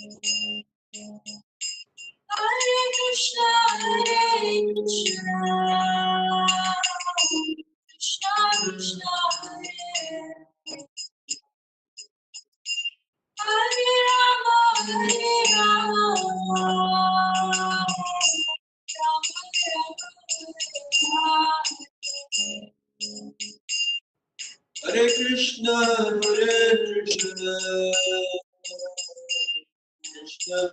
Hare Krishna, Krishna Krishna, Hare Rama, Hare Rama, Rama Rama, Hare Krishna, Krishna Krishna,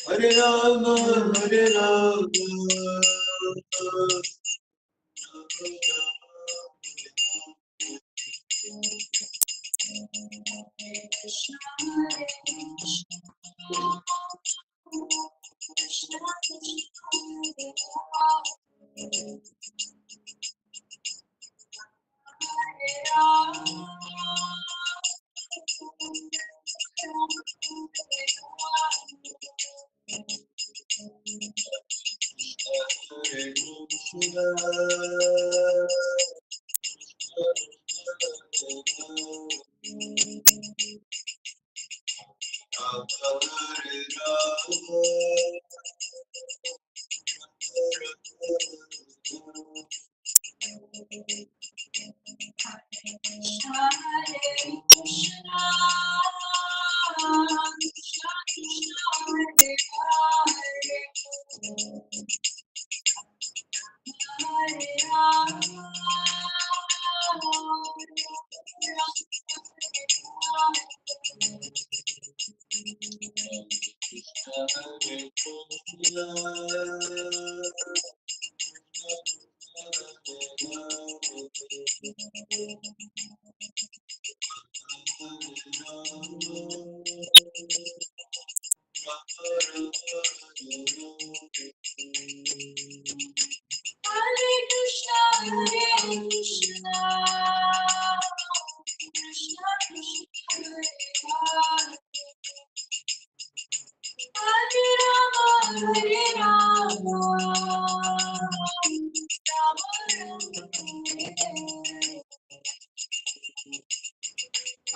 Hare Rama, Hare Rama,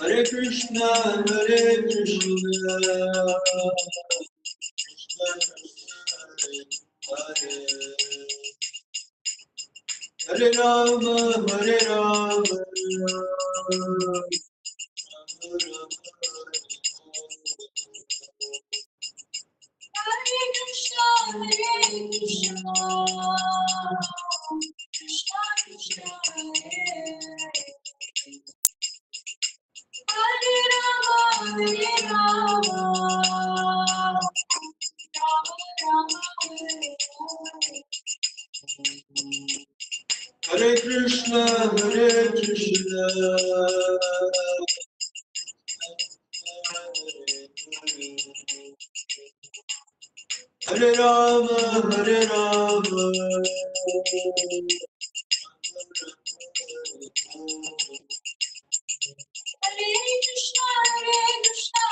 Krishna Hare Krishna, Hare Krishna, Hare Rama, Hare Rama, Hare Krishna, Hare Krishna, Krishna Krishna, Hare Rama, Hare Rama, Rama Rama, Hare Krishna, Hare Krishna, Hare Rama, Hare Rama, Hare Krishna, Krishna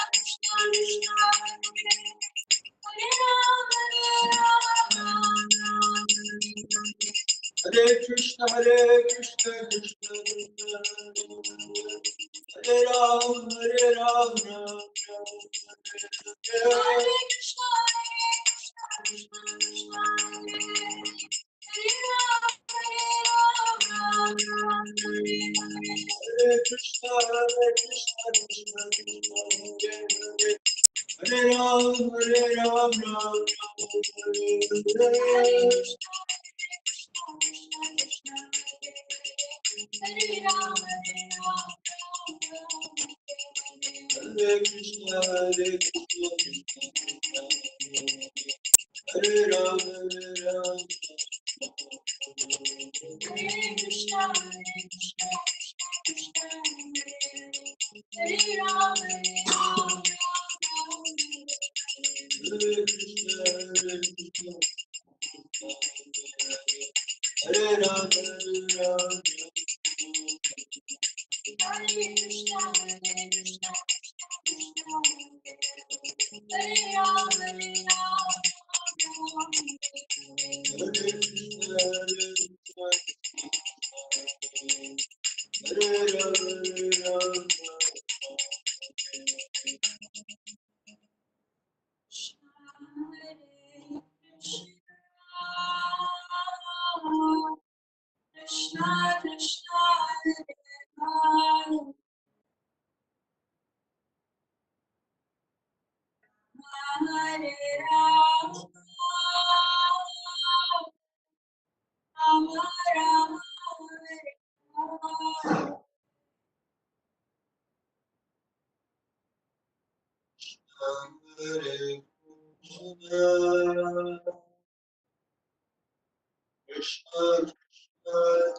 Krishna, Hare Rama, Hare Krishna, Krishna Krishna, Hare Rama, Hare Rama, Hare Krishna, Krishna Krishna, Hare Rama, Hare Krishna, Krishna Krishna, Hare Rama, Hare Rama, Hare Krishna, Hare Krishna, Hare Rama, Hare Rama, Hare Krishna, Hare Rama, Hare Krishna, Hare Rama, Hare Krishna, Hare Rama, Hare Rama, Hare Krishna, Hare Rama, Rama Rama, Hare Hare. Hare Krishna, Hare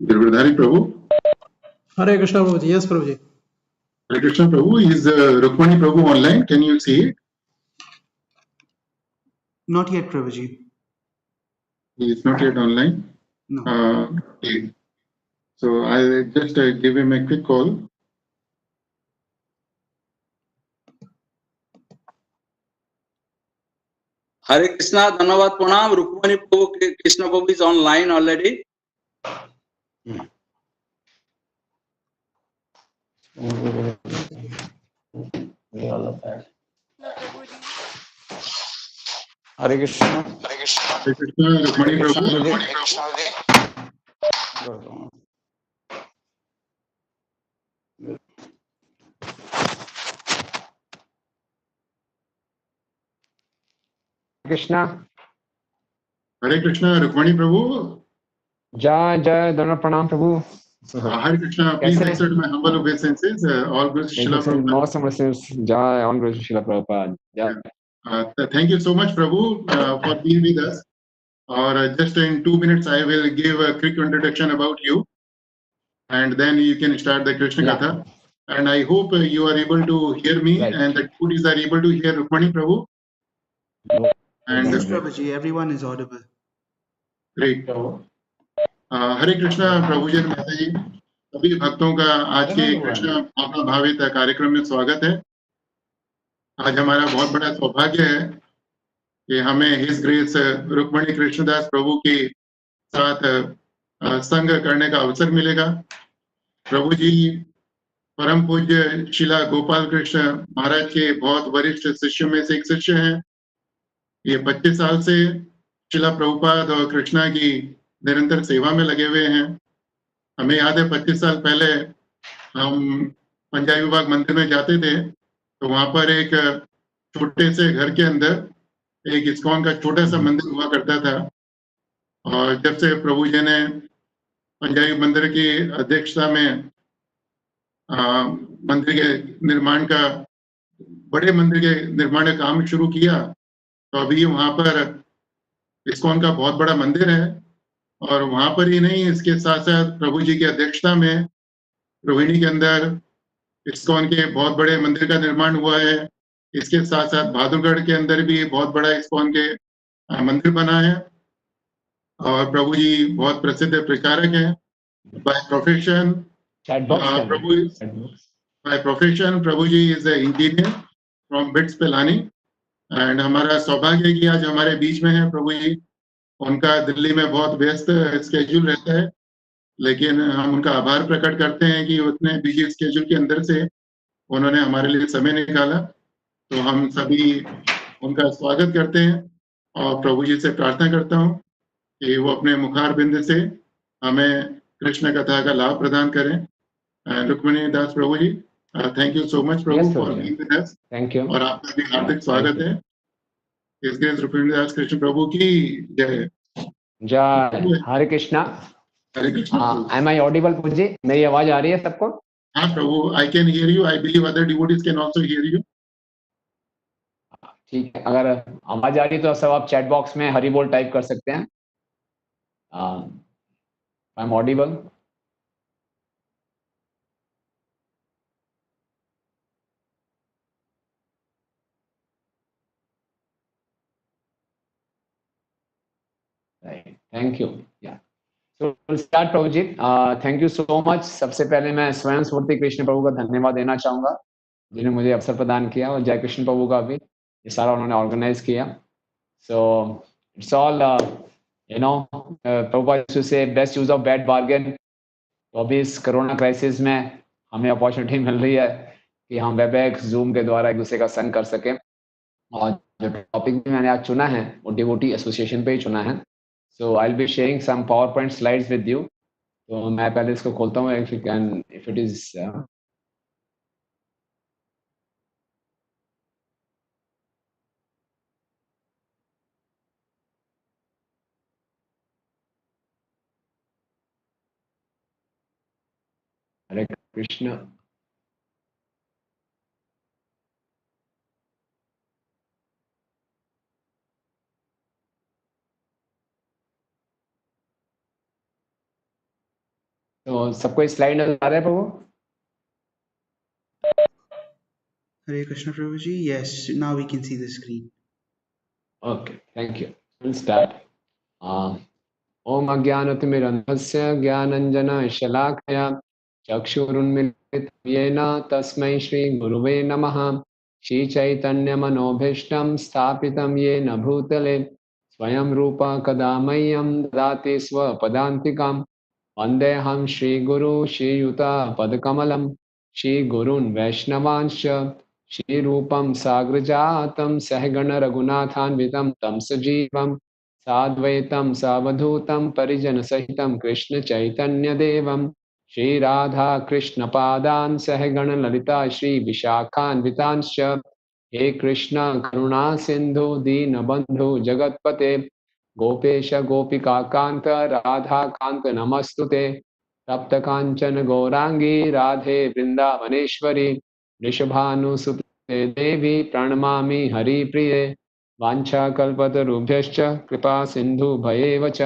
Girdhari Prabhu. Hare Krishna Prabhuji. Yes, Prabhuji. Hare Krishna Prabhu. Is Rukmini Prabhu online? Can you see it? Not yet, Prabhuji. He is not yet online. No. Okay. So I'll just give him a quick call. Hare Krishna, Dhanavad Pranam, Rukmini Prabhu, Krishna Prabhu is online already. Hare Krishna. Hare Krishna, Rukmini Prabhu. Krishna. Hare Krishna, Rukmini Prabhu. Jai Jai Dhanavad Pranam Prabhu. Hare Krishna, please accept my humble obeisances. All good Srila Prabhupada. Most blessings. Jai on Guru Srila Prabhupada. Jai. Thank you so much, Prabhu, for being with us. Or just in 2 minutes, I will give a quick introduction about you, and then you can start the Krishna Katha. And I hope you are able to hear me, and the devotees are able to hear Rukmini Prabhu. And Yes, Prabhuji. Everyone is audible. Great. हरे कृष्णा प्रभुजन माता जी, सभी भक्तों का आज के कृष्ण भावना भावित कार्यक्रम में स्वागत है। आज हमारा बहुत बड़ा सौभाग्य है कि हमें हिज ग्रेस रुक्मणी कृष्णदास प्रभु के साथ संग करने का अवसर मिलेगा। प्रभु जी परम पूज्य शिला गोपाल कृष्ण महाराज के बहुत वरिष्ठ शिष्यों में से एक शिष्य हैं। ये 25 साल से शिला प्रभुपाद और कृष्णा की निरंतर सेवा में लगे हुए हैं। हमें याद है 25 साल पहले हम पंजाबी बाग मंदिर में जाते थे, तो वहां पर एक छोटे से घर के अंदर एक इस्कॉन का छोटा सा मंदिर हुआ करता था। और जब से प्रभु जी ने पंजाबी मंदिर की अध्यक्षता में मंदिर के निर्माण का, बड़े मंदिर के निर्माण का काम शुरू किया, तो अभी वहां पर इस्कॉन का बहुत बड़ा मंदिर है। और वहां पर ही नहीं, इसके साथ साथ प्रभु जी की अध्यक्षता में रोहिणी के अंदर इस्कॉन के बहुत बड़े मंदिर का निर्माण हुआ है। इसके साथ साथ बहादुरगढ़ के अंदर भी बहुत बड़ा इस्कॉन के मंदिर बना है। और प्रभु जी बहुत प्रसिद्ध प्रचारक हैं। By profession Prabhu ji is a engineer from BITS Pilani. And हमारा सौभाग्य है कि आज हमारे बीच में है प्रभु जी। उनका दिल्ली में बहुत व्यस्त स्केड्यूल रहता है, लेकिन हम उनका आभार प्रकट करते हैं कि उतने बिजी स्केड्यूल के अंदर से उन्होंने हमारे लिए समय निकाला। तो हम सभी उनका स्वागत करते हैं और प्रभु जी से प्रार्थना करता हूँ कि वो अपने मुखार बिंद से हमें कृष्ण कथा का लाभ प्रदान करें। Rukmini Das Prabhu ji, thank you so much Prabhu for being with us. Thank you. और आपका भी हार्दिक स्वागत है। इसके रुक्मिणी दास कृष्ण प्रभु की जय। जय। Hare Krishna. Hare Krishna. Am I audible पूजी? मेरी आवाज आ रही है सबको? हाँ Prabhu, I can hear you, I believe other devotees can also hear you. ठीक है, अगर आवाज आ रही है तो सब आप चैट बॉक्स में हरि बोल टाइप कर सकते हैं। I am audible? Thank you. या तो start Prabhu ji. Thank you so much. सबसे पहले मैं स्वयं स्फूर्ति कृष्ण प्रभु का धन्यवाद देना चाहूंगा, जिन्होंने मुझे अवसर प्रदान किया, और जय कृष्ण प्रभु का भी, ये सारा उन्होंने ऑर्गेनाइज किया। So it's all Prabhupada used to say best use of bad bargain. तो अभी इस कोरोना क्राइसिस में हमें अपॉर्चुनिटी मिल रही है कि हम वेबएक्स जूम के द्वारा एक दूसरे का संग कर सकें। और जो टॉपिक भी मैंने आज चुना है वो डिवोटी एसोसिएशन पे ही चुना है। So I will be sharing some PowerPoint slides with you. तो मैं पहले इसको खोलता हूँ, if you can, if it is Hare Krishna. तो सबको स्लाइड नजर आ रहा है Prabhu? Hare Krishna Prabhuji. Yes, now we can see the screen. Okay, thank you. Will start. ओम अज्ञानतिमिरन्धस्य ज्ञानञ्जनशलाकया चक्षुरुन्मीलितं येन तस्मै श्रीगुरुवे नमः। श्रीचैतन्यमनोभीष्टं स्थापितं येन भूतले स्वयं रूपा कदा मह्यं ददाति स्वपदान्तिकां। वन्देऽहं श्रीगुरु श्रीयुतापदकमलं श्रीगुरून् वैष्णवांश्च श्रीरूपं साग्रजातं सहगणरघुनाथान्वितं तं सजीवं साद्वैतं सावधूतं परिजनसहितं कृष्णचैतन्यदेवं श्रीराधा कृष्णपादान् सहगणललिता श्रीविशाखान्वितांश्च। हे कृष्ण करुणा सिन्धु दीनबन्धु जगत्पते गोपेश गोपिकान्त राधाकान्त नमस्तुते। तप्त कांचन गौरांगी राधे वृंदावनेश्वरी वृषभानुसुते देवी प्रणमामि हरिप्रिये। वाञ्छाकल्पतरुभ्यश्च कृपा सिन्धु भयेव च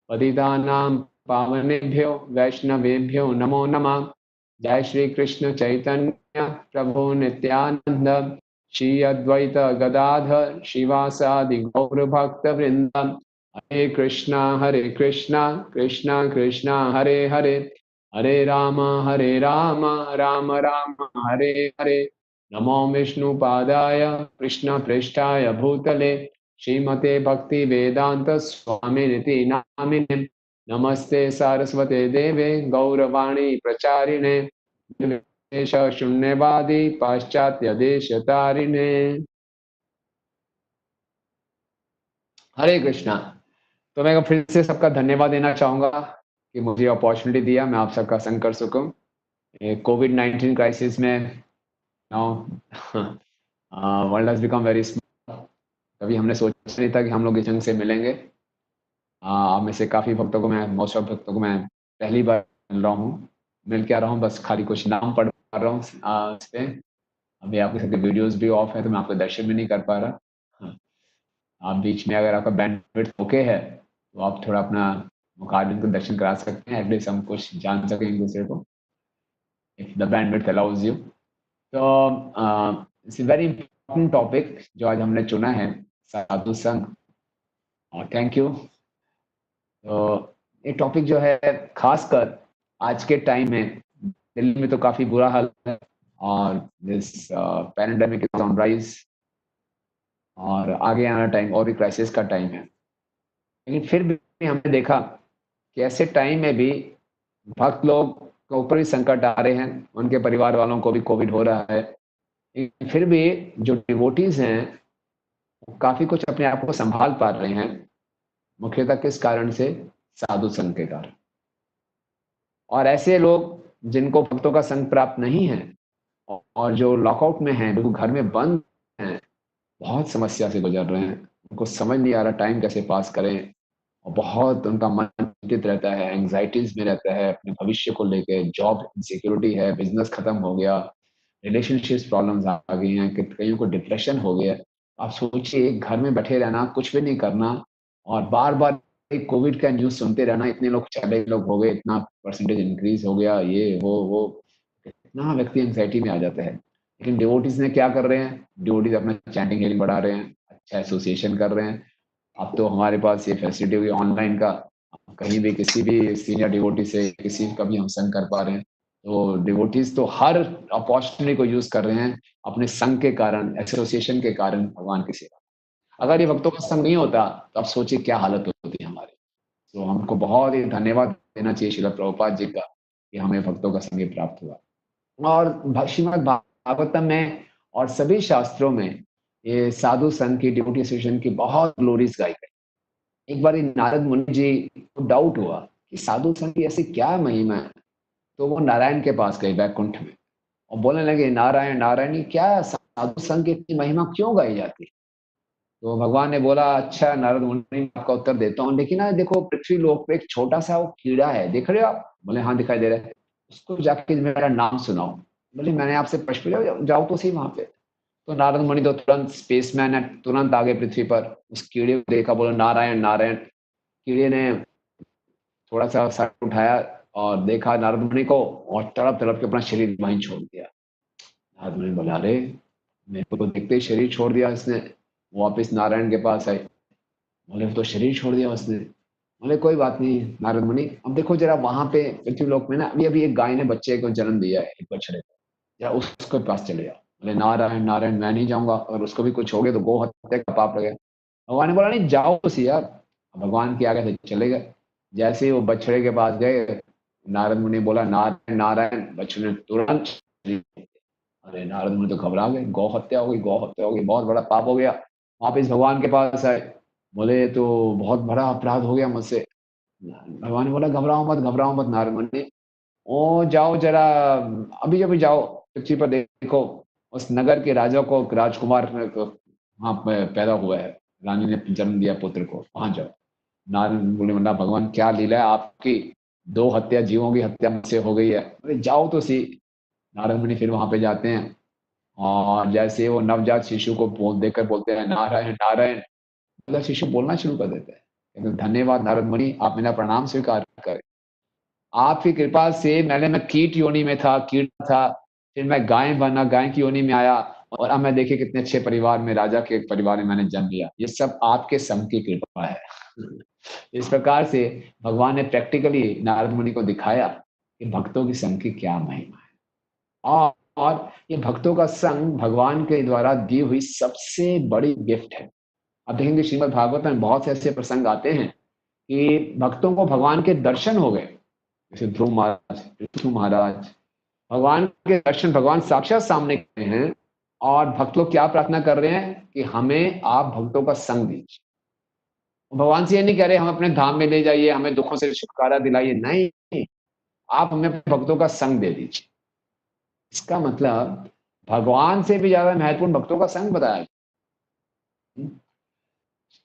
पतितानां पावनेभ्यो वैष्णवेभ्यो नमो नमः। जय श्री कृष्ण चैतन्य प्रभु नित्यानंद श्री अद्वैत गदाधर शिवासादि गौर भक्त वृंदम। हरे कृष्णा कृष्णा कृष्णा हरे हरे, हरे राम राम राम हरे हरे। नमो विष्णुपादाय कृष्ण पृष्ठाय भूतले श्रीमते भक्ति वेदांत स्वामिनिति नामिने। नमस्ते सारस्वते देवे गौरवाणी प्रचारिणे निर्विशेष शून्यवादी पाश्चात्य देश तारिणे। हरे कृष्णा। तो मैं फिर से सबका धन्यवाद देना चाहूंगा कि मुझे अपॉर्चुनिटी दिया, मैं आप सबका संग कर सकूं कोविड-19 क्राइसिस में। Now world has become very small. कभी हमने सोचा नहीं था कि हम लोग इस ढंग से मिलेंगे। आप में से काफी भक्तों को मैं, मोस्ट ऑफ भक्तों को मैं पहली बार मिल रहा हूँ। मिल क्या रहा हूँ, बस खाली कुछ नाम पढ़ पा रहा हूँ इस पे। अभी आपके सबके वीडियोस भी ऑफ है तो मैं आपको दर्शन भी नहीं कर पा रहा। आप बीच में अगर आपका बैंडविड्थ ओके है तो आप थोड़ा अपना मुखारबिन को दर्शन करा सकते हैं, एटलीस्ट हम कुछ जान सकें एक दूसरे को, if the bandwidth allows you. तो इट्स वेरी इंपॉर्टेंट टॉपिक जो आज हमने चुना है, साधु संघ, और थैंक यू। तो ये टॉपिक जो है खासकर आज के टाइम में, दिल्ली में तो काफी बुरा हाल है और this pandemic is on rise, और आगे आना टाइम और भी क्राइसिस का टाइम है। लेकिन फिर भी हमने देखा कि ऐसे टाइम में भी भक्त लोग के ऊपर भी संकट आ रहे हैं, उनके परिवार वालों को भी कोविड हो रहा है, लेकिन फिर भी जो डिवोटीज हैं वो काफी कुछ अपने आप को संभाल पा रहे हैं, मुख्यतः किस कारण से? साधु संघ के कारण। और ऐसे लोग जिनको भक्तों का संग प्राप्त नहीं है और जो लॉकआउट में हैं, जो घर में बंद हैं, बहुत समस्या से गुजर रहे हैं, उनको समझ नहीं आ रहा टाइम कैसे पास करें, और बहुत उनका मन चिंतित रहता है, एंग्जाइटीज में रहता है, अपने भविष्य को लेके, जॉब इनसिक्योरिटी है, बिजनेस खत्म हो गया, रिलेशनशिप्स प्रॉब्लम्स आ गई हैं, कि कईयों को डिप्रेशन हो गया। आप सोचिए घर में बैठे रहना, कुछ भी नहीं करना, और बार बार कोविड का न्यूज सुनते रहना, इतने लोग चले लोग हो गए, इतना परसेंटेज इंक्रीज हो गया, ये वो कितना व्यक्ति एंग्जाइटी में आ जाता है। लेकिन डिवोटीज ने क्या कर रहे हैं, डिवोटीज अपना चैंटिंग हीलिंग बढ़ा रहे हैं, अच्छा एसोसिएशन कर रहे हैं। अब तो हमारे पास ये फैसिलिटी हुई ऑनलाइन का, कहीं भी किसी भी सीनियर डिवोटी से किसी का भी हम संग कर पा रहे हैं। तो डिवोटीज तो हर अपॉर्चुनिटी को यूज कर रहे हैं अपने संघ के कारण, एसोसिएशन के कारण भगवान की सेवा। अगर ये भक्तों का संग नहीं होता तो आप सोचिए क्या हालत होती हमारी। तो हमको बहुत ही धन्यवाद देना चाहिए श्रील प्रभुपाद जी का कि हमें भक्तों का संग प्राप्त हुआ। और श्रीमद् भागवतम में और सभी शास्त्रों में ये साधु संघ की, डिवोटी एसोसिएशन की बहुत ग्लोरीज गाई गई। एक बार नारद मुनि जी को डाउट हुआ कि साधु संघ की ऐसी क्या महिमा है, तो वो नारायण के पास गए वैकुंठ में और बोलने लगे, नारायण नारायण, ये क्या साधु संघ की इतनी महिमा क्यों गाई जाती है? तो भगवान ने बोला, अच्छा नारद मुनि, आपका उत्तर देता हूँ, लेकिन ना देखो, पृथ्वी लोक पे एक छोटा सा वो कीड़ा है, देख रहे हो आप? बोले हाँ दिखाई दे रहा है। उसको जाके मेरा नाम सुनाओ। बोले मैंने आपसे प्रश्न पूछा, जाओ तो सही वहां पे। तो नारद मुनि तो तुरंत स्पेसमैन है, तुरंत आ गए पृथ्वी पर, उस कीड़े को देखा, बोला नारायण नारायण। कीड़े ने थोड़ा सा सर उठाया और देखा नारद मुनि को, और तड़प तड़प के अपना शरीर वहीं छोड़ दिया। नारद मुनि बोला, अरे मेरे को देखते ही शरीर छोड़ दिया इसने। वो वापिस नारायण के पास आए, बोले तो शरीर छोड़ दिया उसने। बोले कोई बात नहीं नारद मुनि, अब देखो जरा वहां पे पृथ्वी लोक में ना अभी अभी एक गाय ने बच्चे को जन्म दिया है, एक बछड़े को, जरा उसके पास चले जाओ। बोले नारायण नारायण, मैं नहीं जाऊंगा, अगर उसको भी कुछ हो गया तो गौ हत्या का पाप लगेगा। भगवान ने बोला, नहीं जाओ तो सही यार। भगवान के आगे से चले गए। जैसे ही वो बछड़े के पास गए, नारद मुनि बोला नारायण नारायण, बछड़े ने तुरंत शरीर छोड़ दिया। अरे नारद मुनि तो घबरा गए, गौ हत्या हो गई, गौ हत्या हो गई, बहुत बड़ा पाप हो गया। वापिस भगवान के पास आए, बोले तो बहुत बड़ा अपराध हो गया मुझसे। भगवान ने बोला, घबराओ मत नारद मुनि, ओ जाओ जरा, अभी अभी जाओ पृथ्वी पर, देखो उस नगर के राजा को, राजकुमार वहां पैदा हुआ है, रानी ने जन्म दिया पुत्र को, वहां जाओ। नारद बोले, मुन्ना भगवान क्या लीला है आपकी, दो हत्या, जीवों की हत्या मुझसे हो गई है, अरे जाओ तो सी। नारद मुनि फिर वहां पे जाते हैं, और जैसे वो नवजात शिशु को देखकर बोलते हैं नारायण नारायण, मतलब शिशु बोलना शुरू कर देता है, कहते हैं, धन्यवाद नारद मुनि, आप मेरा प्रणाम स्वीकार करें। आपकी कृपा से मैं कीट योनि में था, कीट था, फिर मैं गाय बना, गाय की योनि में आया, और अब मैं देखिए कितने अच्छे परिवार में, राजा के परिवार में मैंने जन्म लिया। ये सब आपके संग की कृपा है। इस प्रकार से भगवान ने प्रैक्टिकली नारद मुनि को दिखाया कि भक्तों की संग की क्या महिमा है। और ये भक्तों का संग भगवान के द्वारा दी हुई सबसे बड़ी गिफ्ट है। अब देखेंगे श्रीमद् भागवत में बहुत से ऐसे प्रसंग आते हैं कि भक्तों को भगवान के दर्शन हो गए, जैसे ध्रुव महाराज, विष्णु महाराज, भगवान के दर्शन, भगवान साक्षात सामने खड़े हैं, और भक्त लोग क्या प्रार्थना कर रहे हैं कि हमें आप भक्तों का संग दीजिए। भगवान से ये नहीं कह रहे हम अपने धाम में ले जाइए, हमें दुखों से छुटकारा दिलाइए, नहीं, आप हमें भक्तों का संग दे दीजिए। इसका मतलब भगवान से भी ज्यादा महत्वपूर्ण भक्तों का संग बताया।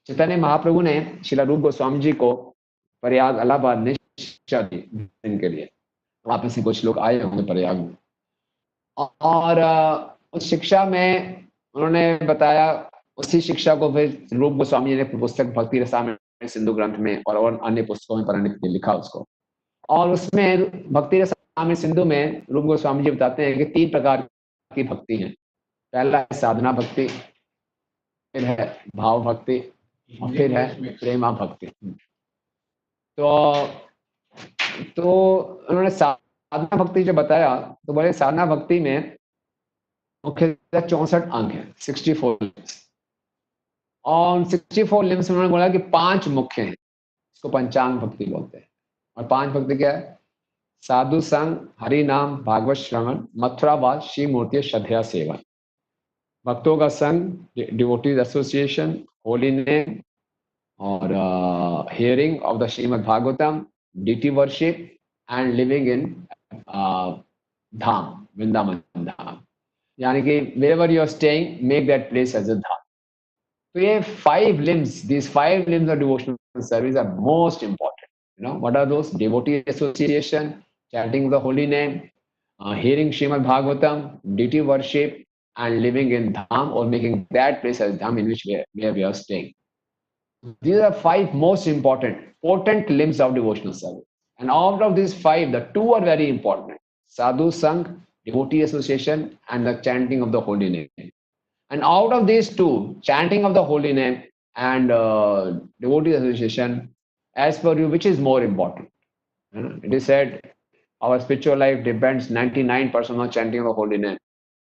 चैतन्य महाप्रभु ने श्रील रूप गोस्वामी जी को प्रयाग इलाहाबाद में शिक्षा दी इनके लिए, वहां पे से कुछ लोग आए होंगे प्रयाग में, और उस शिक्षा में उन्होंने बताया, उसी शिक्षा को फिर रूप गोस्वामी जी ने पुस्तक भक्ति रसामृत सिंधु ग्रंथ में और अन्य पुस्तकों में पढ़ने के लिए लिखा उसको। और उसमें भक्ति रसामृत सिंधु में रूप गोस्वामी जी बताते हैं कि 3 प्रकार की भक्ति है। पहला है साधना भक्ति, फिर है भाव भक्ति, और फिर है प्रेमा भक्ति। तो उन्होंने साधना भक्ति जो बताया, तो बोले साधना भक्ति में मुख्यतः 64 अंग है, 64 लिम्स, और 64 लिम्स उन्होंने बोला कि 5 मुख्य हैं, इसको पंचांग भक्ति बोलते हैं। और 5 भक्ति क्या है? साधु संग, हरि नाम, भागवत श्रवण, मथुरावास, शिव मूर्ति, श्रद्धा सेवन। भक्तों का संग, डिवोटीज एसोसिएशन, होली नेम, और hearing of the Srimad Bhagavatam, deity worship, and living in dham, Vrindavan dham. यानी कि wherever you are staying, make that place as a Dham. So we have 5 limbs. These 5 limbs of devotional service are most important. What are those? Devotee association, chanting the holy name, hearing Srimad Bhagavatam, deity worship, and living in Dham or making that place as Dham in which where we are staying. These are 5 most important limbs of devotional service. And out of these 5, the 2 are very important. Sadhu Sangh, devotee association, and the chanting of the holy name. And out of these 2, chanting of the holy name and devotee association, as per you, which is more important? It is said our spiritual life depends 99% on chanting of the holy name.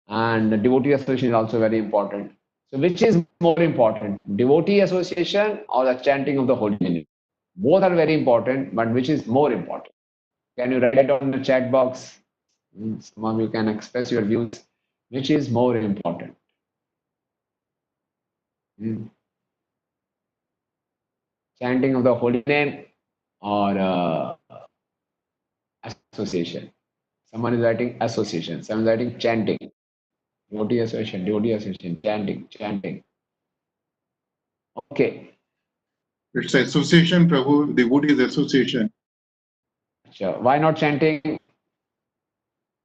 And the devotee association is also very important. So which is more important, devotee association or the chanting of the holy name? Both are very important, but which is more important? Can you write it on the chat box? Some of you can express your views. Which is more important? Chanting of the holy name or association? Someone is writing association, someone is writing chanting. Devotee association, chanting. Okay. It's association, Prabhu, devotees association. Sure. Why not chanting?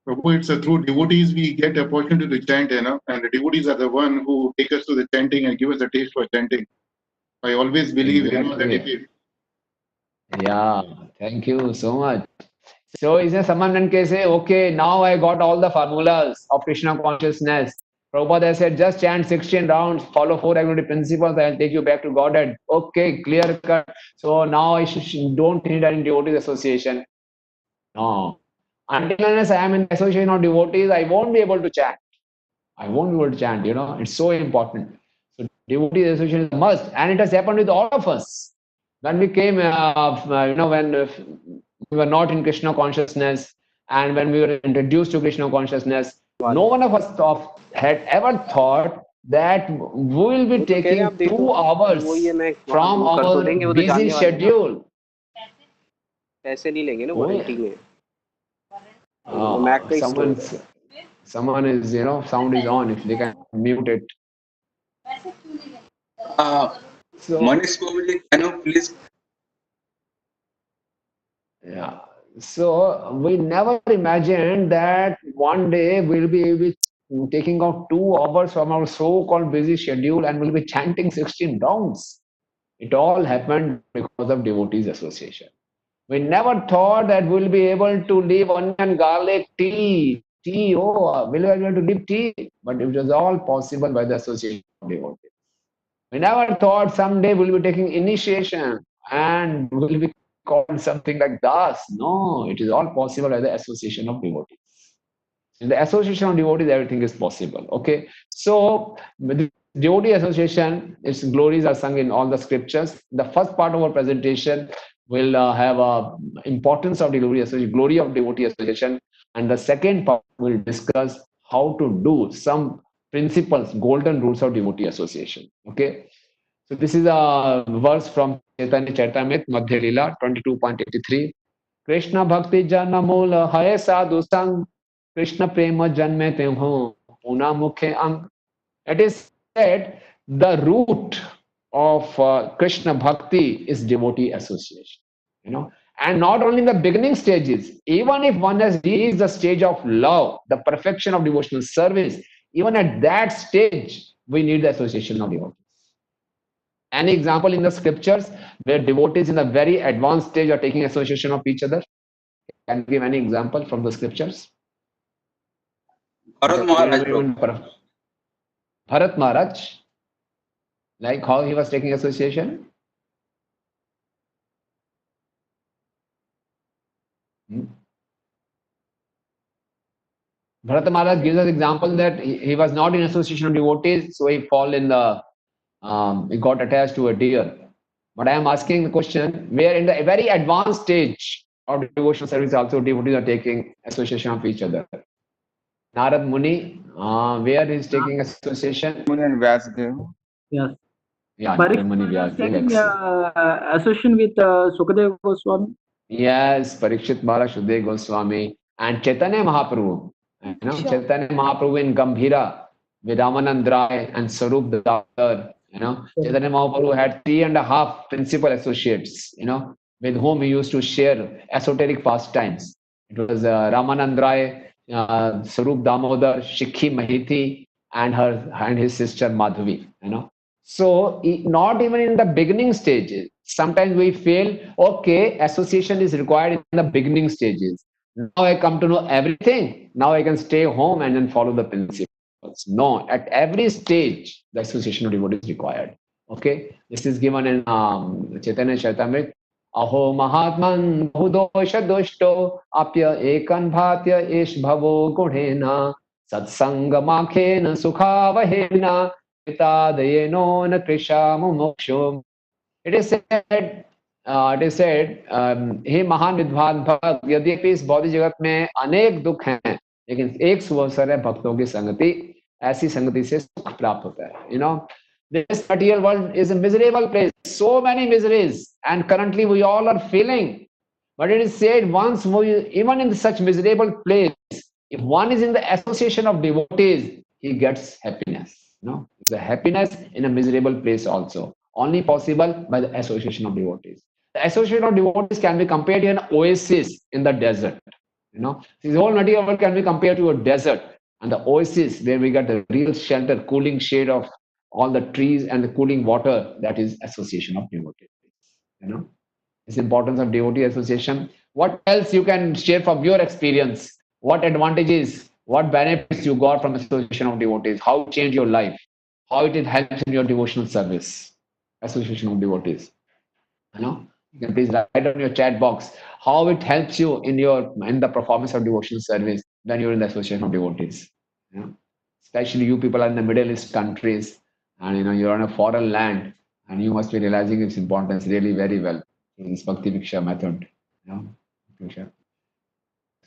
Prabhu, it's through devotees we get opportunity to chant, and the devotees are the one who take us to the chanting and give us a taste for chanting. I always believe, that if you... Yeah, thank you so much. So is there someone can say, okay, now I got all the formulas of Krishna consciousness. Prabhupada has said, just chant 16 rounds, follow 4 regulatory principles, I'll take you back to Godhead. Okay, clear cut. So now I don't need any devotees association. No. Until unless I am in association of devotees, I won't be able to chant. It's so important. So devotee association is a must, and it has happened with all of us. When we came, when we were not in Krishna consciousness, and when we were introduced to Krishna consciousness, no one of us had ever thought that we will be taking 2 hours from our busy schedule. पैसे नहीं लेंगे ना warranty में someone is sound is on, if they can mute it. So Manish Prabhuji, can you please? Yeah. So we never imagined that one day we'll be taking out 2 hours from our so-called busy schedule and we'll be chanting 16 rounds. It all happened because of devotees association. We never thought that we'll be able to leave onion, garlic, tea. We'll be able to leave tea. But it was all possible by the association of devotees. We never thought someday we'll be taking initiation and we'll be called something like Das. No, it is all possible by the association of devotees. In the association of devotees, everything is possible. Okay. So with the devotee association, its glories are sung in all the scriptures. The first part of our presentation will have importance of the glory of devotee association, and the second part will discuss how to do some principles, golden rules of devotee association. Okay, so this is a verse from Chaitanya Charitamrita Madhya Leela 22.83. Krishna Bhakti Jana Mula Hare Sadhu Sang Krishna Prema Janme Temho Una Mukhe Ang. It is said the root of Krishna Bhakti is devotee association, and not only in the beginning stages, even if one has reached the stage of love, the perfection of devotional service, even at that stage, we need the association of devotees. Any example in the scriptures where devotees in a very advanced stage are taking association of each other? Can you give any example from the scriptures? Bharat Maharaj. Bharat Maharaj, like how he was taking association? Bharat Maharaj gives us example that he was not in association of devotees, so he he got attached to a deer. But I am asking the question, where in the very advanced stage of devotional service also devotees are taking association of each other? Narad Muni, where is taking association? Muni and Vyasdev. Yes. Yeah, Narad Muni, Vyasdev. Association with Sukadeva Goswami. Yes, Parikshit Maharaj, Shudev Goswami, and Chaitanya Mahaprabhu. Chaitanya Mahaprabhu in Gambhira with Ramanand Rai and Sarup Dadar You know, Chaitanya Mahaprabhu had 3.5 principal associates, you know, with whom he used to share esoteric pastimes. It was Ramanand Rai, Sarup Damodar, Shikhi Mahiti, and his sister Madhavi. You know, so not even in the beginning stages. Sometimes we feel okay, association is required in the beginning stages. Now I come to know everything. Now I can stay home and then follow the principles. No, at every stage, the association of devotee is required. Okay, this is given in Chaitanya Charitamrita. Aho Mahatman Bahudosha Dushto Apya Ekan Bhatya Ish Bhavo Gudhena Satsanga Makhena Sukhavahena Pitadayeno Na Krisha Mumokshum. It is said, हे महान विद्वान भक्त, यद्यपि इस भौतिक जगत में अनेक दुख हैं, लेकिन एक शुभ अवसर है भक्तों की संगति, ऐसी संगति से सुख प्राप्त होता है. You know, this material world is a miserable place, so many miseries, and currently we all are feeling. But it is said, once we, even in such miserable place, if one is in the association of devotees, he gets happiness. You know, it's a happiness in a miserable place also. Only possible by the association of devotees. The association of devotees can be compared to an oasis in the desert. You know, this whole material world can be compared to a desert, and the oasis where we get the real shelter, cooling shade of all the trees and the cooling water, that is association of devotees. You know, this importance of devotee association. What else you can share from your experience? What advantages, what benefits you got from association of devotees? How it changed your life? How it helps in your devotional service? Association of devotees. You know, you can please write on your chat box how it helps you in the performance of devotional service when you're in the association of devotees. You know, especially you people are in the Middle East countries, and you know you're on a foreign land, and you must be realizing its importance really very well in this Bhakti Viksha method. You know,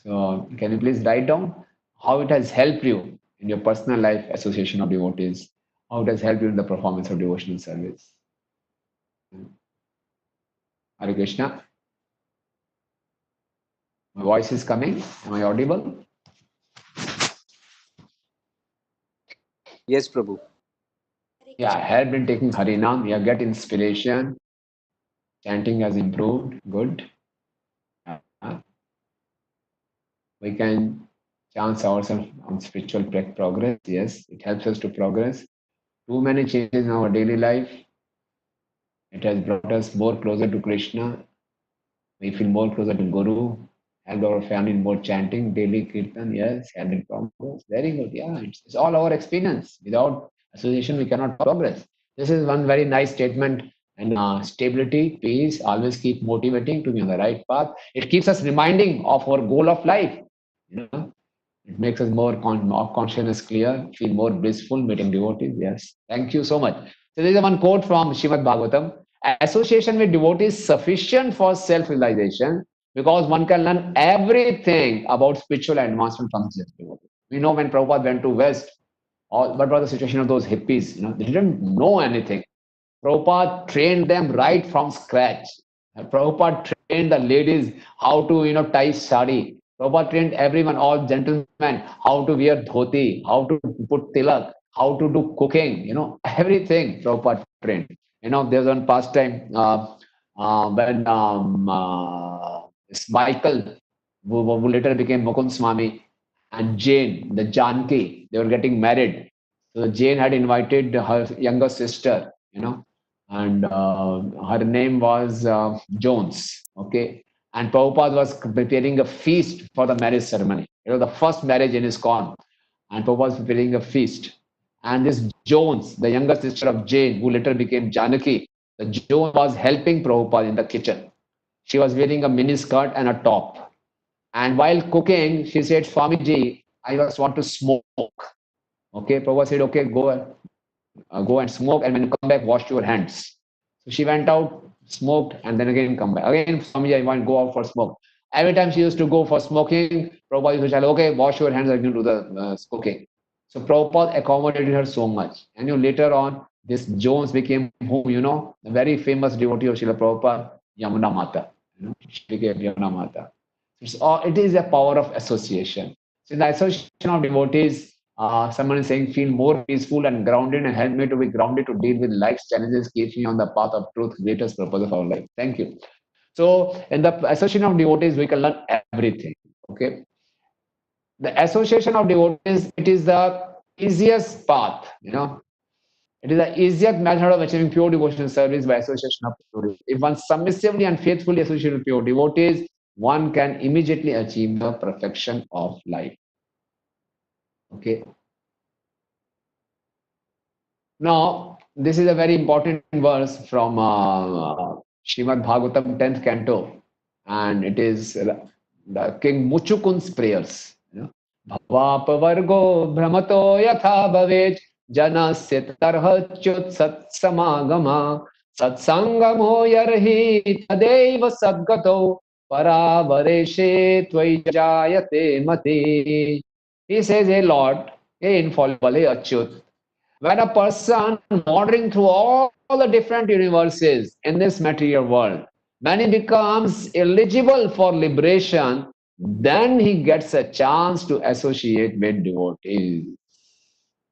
so can you please write down how it has helped you in your personal life, association of devotees, how it has helped you in the performance of devotional service. Hare Krishna. My voice is coming. Am I audible? Yes, Prabhu. Yeah, I have been taking Harinam. Yeah, get inspiration. Chanting has improved. Good. We can chance ourselves on spiritual progress. Yes, it helps us to progress. Too many changes in our daily life. It has brought us more closer to Krishna. We feel more closer to Guru. Help our family in more chanting, daily kirtan. Yes, helping progress. Very good. Yeah, it's all our experience. Without association, we cannot progress. This is one very nice statement. And stability, peace, always keep motivating to be on the right path. It keeps us reminding of our goal of life. You know, it makes us more consciousness clear, feel more blissful, meeting devotees. Yes, thank you so much. So there is one quote from Srimad Bhagavatam: association with devotees is sufficient for self-realization because one can learn everything about spiritual advancement from such devotees. We know when Prabhupada went to West, what was the situation of those hippies? You know, they didn't know anything. Prabhupada trained them right from scratch. Prabhupada trained the ladies how to, you know, tie sari. Prabhupada trained everyone, all gentlemen, how to wear dhoti, how to put tilak, how to do cooking, you know, everything Prabhupada trained. You know, there was one pastime when this Michael, who later became Mukund Swami, and Jane, the Janki, they were getting married. So Jane had invited her younger sister, you know, and her name was Jones, okay. And Prabhupada was preparing a feast for the marriage ceremony. It was the first marriage in ISKCON, and Prabhupada was preparing a feast. And this Jones, the younger sister of Jane, who later became Janaki, the Jones was helping Prabhupada in the kitchen. She was wearing a mini skirt and a top. And while cooking, she said, Swamiji, I just want to smoke. Okay, Prabhupada said, okay, go and smoke, and when you come back, wash your hands. So she went out, smoked, and then again come back. Again, Swamiji, I want to go out for smoke. Every time she used to go for smoking, Prabhupada used to tell, okay, wash your hands, I'm going to do the cooking. So Prabhupada accommodated her so much. And you know, later on, this Jones became whom, you know, the very famous devotee of Srila Prabhupada, Yamuna Mata. You know, she became Yamuna Mata. It is a power of association. So in the association of devotees, Someone is saying, feel more peaceful and grounded and help me to be grounded to deal with life's challenges, keeps me on the path of truth, greatest purpose of our life. Thank you. So in the association of devotees, we can learn everything. Okay. The association of devotees, it is the easiest path, It is the easiest method of achieving pure devotional service by association of devotees. If one submissively and faithfully associates with pure devotees, one can immediately achieve the perfection of life. Okay. Now, this is a very important verse from Srimad Bhagavatam 10th canto, and it is the King Muchukun's prayers. Bhavapavargo brahmato yatha bhavet janasya tarhachyut satsamagama satsangamo yarhi tadeva sadgato paravareshe tvai mati. He says, hey Lord, hey infallible, hey Achyut, when a person wandering through all the different universes in this material world, when he becomes eligible for liberation, then he gets a chance to associate with devotees.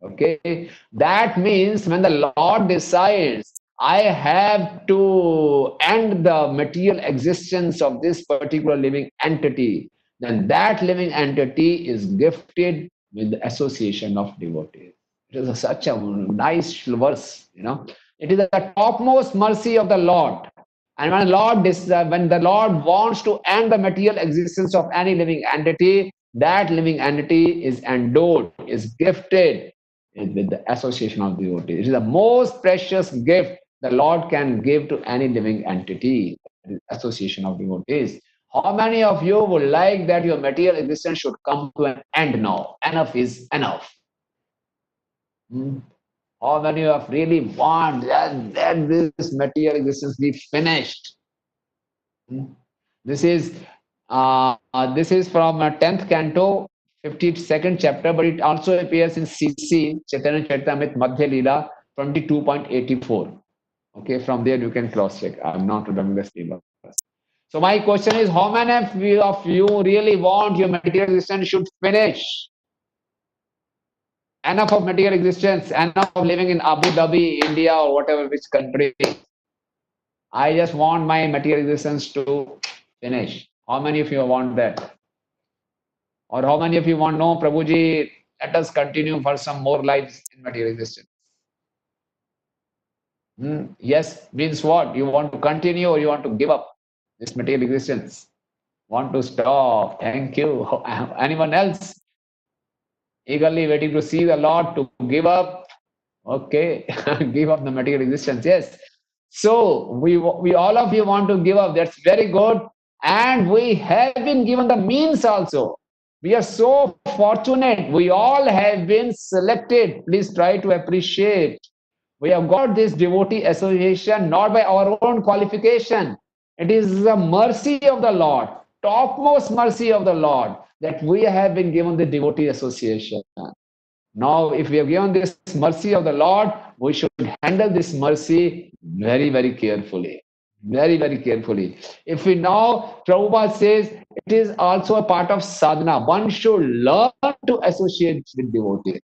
Okay, that means when the Lord decides, I have to end the material existence of this particular living entity, then that living entity is gifted with the association of devotees. It is such a nice verse, It is the topmost mercy of the Lord. And when the Lord wants to end the material existence of any living entity, that living entity is endowed, is gifted with the association of devotees. It is the most precious gift the Lord can give to any living entity, the association of devotees. How many of you would like that your material existence should come to an end now? Enough is enough. How many of really want that this material existence be finished? This is from 10th canto, 52nd chapter, but it also appears in CC, Chaitanya Charitamrita Madhya Leela 22.84. Okay, from there you can cross check. I'm not remembering the name. So my question is, how many of you really want your material existence should finish? Enough of material existence, enough of living in Abu Dhabi, India, or whatever, which country. I just want my material existence to finish. How many of you want that? Or how many of you want, no, Prabhuji, let us continue for some more lives in material existence? Yes, means what? You want to continue or you want to give up this material existence? Want to stop? Thank you. Anyone else? Eagerly waiting to see the Lord to give up. Okay, give up the material existence. Yes. So we all of you want to give up. That's very good. And we have been given the means also. We are so fortunate. We all have been selected. Please try to appreciate. We have got this devotee association not by our own qualification. It is the mercy of the Lord, topmost mercy of the Lord, that we have been given the devotee association. Now, if we have given this mercy of the Lord, we should handle this mercy very, very carefully. Very, very carefully. If we now, Prabhupada says, it is also a part of sadhana. One should learn to associate with devotees.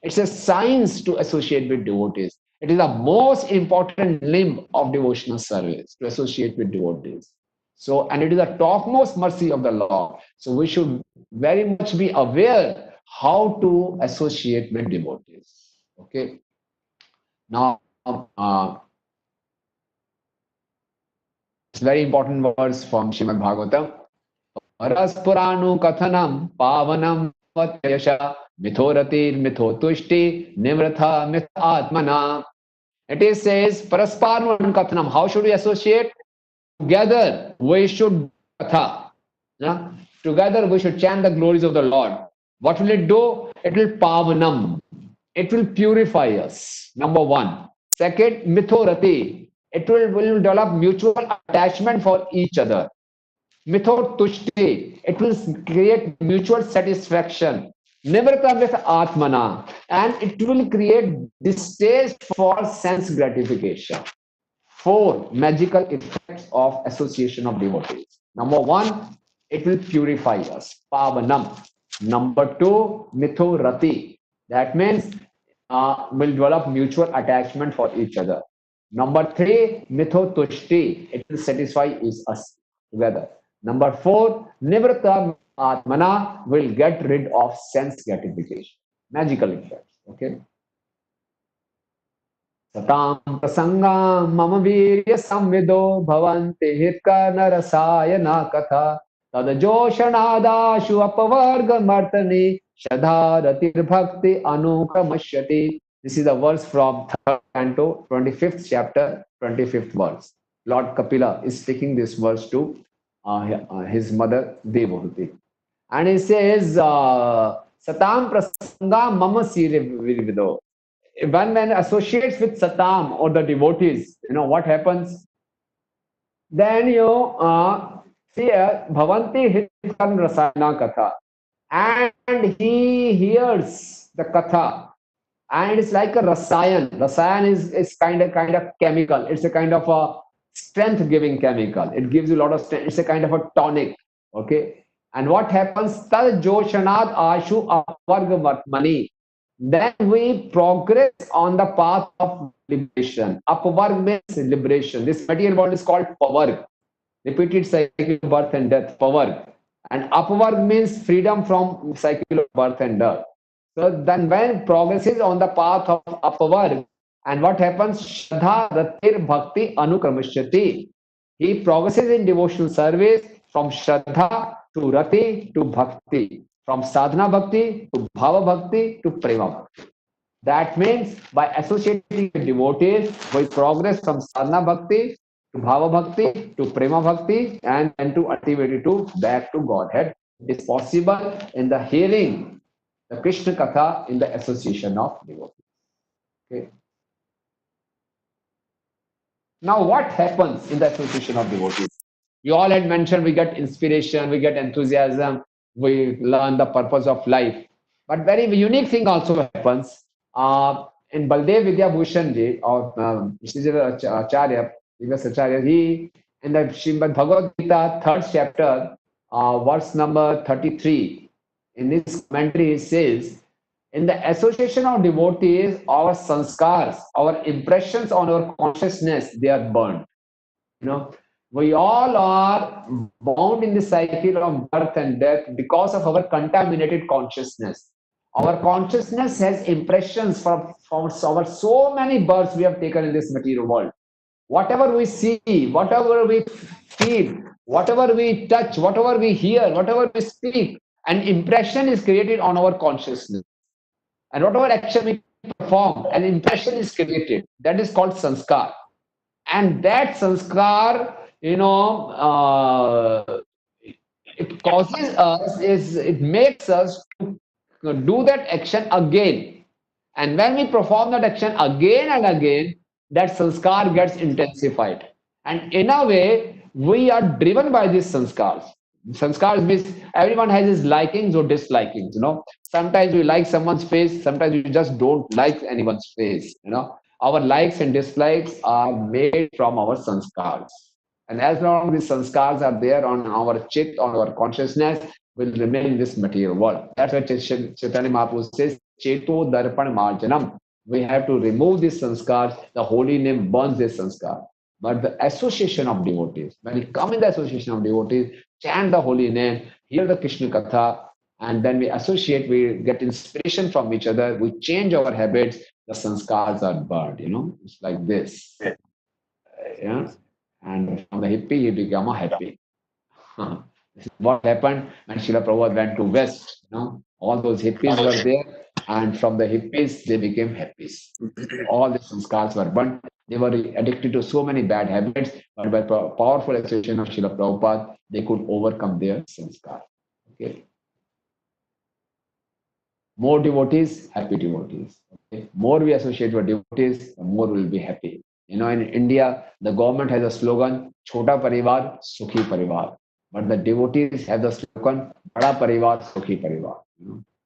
It's a science to associate with devotees. It is the most important limb of devotional service, to associate with devotees. So, and it is the topmost mercy of the Lord. So we should very much be aware how to associate with devotees. Okay. Now, it's very important verse from Srimad Bhagavatam. Paraspuranu kathanam pavanam vatyasha mithorati mithotushti nimratha mith atmana. It says Paraspuranu kathanam. How should we associate? Together we should katha. Together we should chant the glories of the Lord. What will it do? It will pavanam. It will purify us. Number one. Second, mithorati. It will develop mutual attachment for each other. Mithotushti. It will create mutual satisfaction. Nivrata with atmana. And it will create distaste for sense gratification. 4 magical effects of association of devotees. Number one, it will purify us. Pavanam. Number 2, mitho rati. That means will develop mutual attachment for each other. Number 3, mitho tushti. It will satisfy us together. Number 4, nivrata atmana, will get rid of sense gratification. Magical effects. Okay. सतां प्रसंगा मम वीर्य संविदो भवन्ति हितकर्णरसायना कथा तदजोषणादाशु अपवर्गमर्तने श्रद्धारतिर्भक्ति अनुक्रमश्यति. This is a verse from 3rd canto, 25th chapter, 25th verse. Lord Kapila is speaking this verse to his mother Devahuti. And he says, Satam prasanga mama sirvido. When man associates with Satam or the devotees, what happens? Then see Bhavanti Hitan Rasana Katha. And he hears the Katha. And it's like a Rasayan. Rasayan is kind of chemical. It's a kind of a strength-giving chemical. It gives you a lot of strength. It's a kind of a tonic. Okay. And what happens? Tad Joshanad Ashu Avargamatmani. Then we progress on the path of liberation. Apvarg means liberation. This material world is called pavarg. Repeated cycle of birth and death, pavarg. And apvarg means freedom from cycle of birth and death. So then when progresses on the path of apvarg, and what happens? Shraddha ratir bhakti anukramashyati. He progresses in devotional service from Shraddha to Rati to Bhakti. From sadhana bhakti to bhava bhakti to prema bhakti. That means by associating with devotees, we progress from sadhana bhakti to bhava bhakti to prema bhakti and then to ultimately to back to Godhead. It is possible in the hearing the Krishna Katha in the association of devotees. Okay. Now what happens in the association of devotees? You all had mentioned we get inspiration, we get enthusiasm, we learn the purpose of life. But very unique thing also happens. In Baldev Vidya Bhushan ji or Acharya, he in the Srimad Bhagavad Gita 3rd chapter, verse number 33, in this commentary he says, in the association of devotees, our sanskars, our impressions on our consciousness, they are burned. We all are bound in the cycle of birth and death because of our contaminated consciousness. Our consciousness has impressions from our so many births we have taken in this material world. Whatever we see, whatever we feel, whatever we touch, whatever we hear, whatever we speak, an impression is created on our consciousness. And whatever action we perform, an impression is created. That is called sanskar. And that sanskar, it causes us, it makes us do that action again. And when we perform that action again and again, that sanskar gets intensified. And in a way, we are driven by these sanskars. Sanskars means everyone has his likings or dislikings. Sometimes we like someone's face, sometimes we just don't like anyone's face. Our likes and dislikes are made from our sanskars. And as long as these sanskars are there on our chit, on our consciousness, will remain in this material world. That's why Chaitanya Mahaprabhu says, Cheto Darpan Marjanam. We have to remove these sanskars. The holy name burns this sanskar. But the association of devotees, when we come in the association of devotees, chant the holy name, hear the Krishna Katha, and then we associate, we get inspiration from each other, we change our habits, the sanskars are burned, it's like this. And from the hippie, he became a happy. This is what happened when Srila Prabhupada went to West. All those hippies were there, and from the hippies, they became happies. All the sanskars were burnt. They were addicted to so many bad habits, but by powerful association of Srila Prabhupada, they could overcome their sanskar. Okay. More devotees, happy devotees. Okay. More we associate with devotees, the more we will be happy. In India, the government has a slogan, Chota Parivar, Sukhi Parivar. But the devotees have the slogan, Bada Parivar, Sukhi Parivar.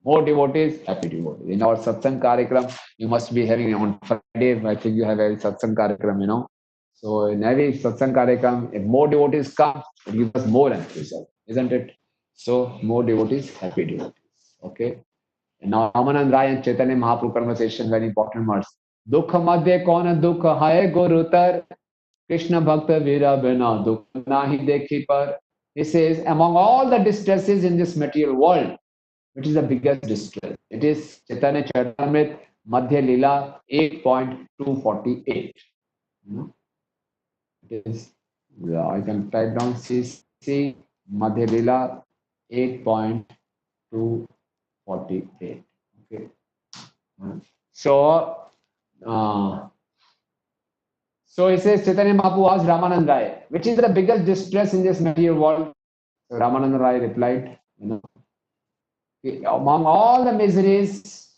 More devotees, happy devotees. In our satsang karyakram, you must be having on Friday, I think you have a satsang karyakram, So in every satsang karyakram, if more devotees come, it gives us more enthusiasm, isn't it? So more devotees, happy devotees. Okay. Now Ramanand Rai and Chaitanya Mahaprabhu conversation, very important words. Dukha madhye kauna dukha hai gurutar, Krishna Bhakta Vira Bina Dukha Nahi Dekhi Par. He says, among all the distresses in this material world, which is the biggest distress? It is Chaitanya Charitamrita Madhya Lila 8.248. It is, yeah, I can type down CC Madhya Lila 8.248. Okay. So, so he says Chaitanya Mahaprabhu asked Ramanand Rai, which is the biggest distress in this material world? So Ramanand Rai replied, among all the miseries,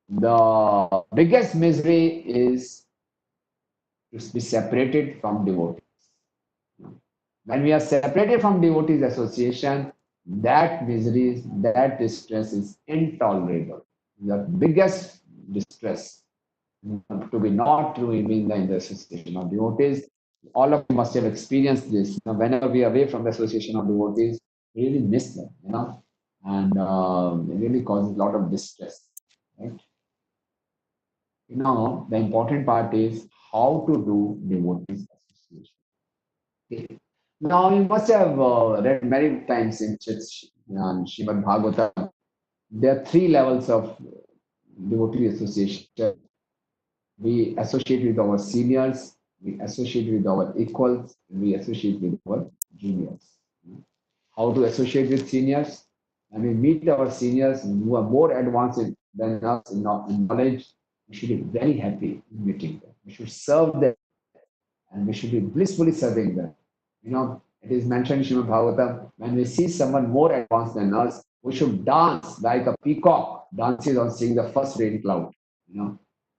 the biggest misery is to be separated from devotees. When we are separated from devotees association, that misery, that distress is intolerable. The biggest distress to be not to be in the association of devotees. All of you must have experienced this. Whenever we are away from the association of devotees, we really miss them, and it really causes a lot of distress. Right? Now, the important part is how to do devotees association. Okay. Now, you must have read many times in Srimad Bhagavatam. There are 3 levels of devotee association. We associate with our seniors, we associate with our equals, and we associate with our juniors. How to associate with seniors? When we meet our seniors who are more advanced than us in knowledge, we should be very happy in meeting them. We should serve them, and we should be blissfully serving them. It is mentioned in Srimad Bhagavatam, when we see someone more advanced than us, we should dance like a peacock dances on seeing the first rain cloud.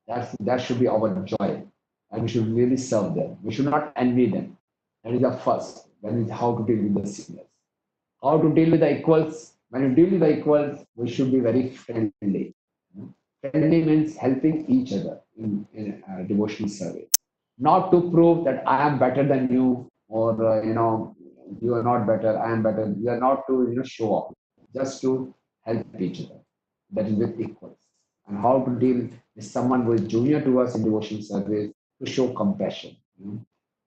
That should be our joy, and we should really serve them. We should not envy them. That is the first. That is how to deal with the seniors. How to deal with the equals? When you deal with the equals, we should be very friendly. Friendly means helping each other in devotional service. Not to prove that I am better than you, or you are not better, I am better. We are not to show off, just to help each other. That is with equals. And how to deal with someone who is junior to us in devotional service, to show compassion.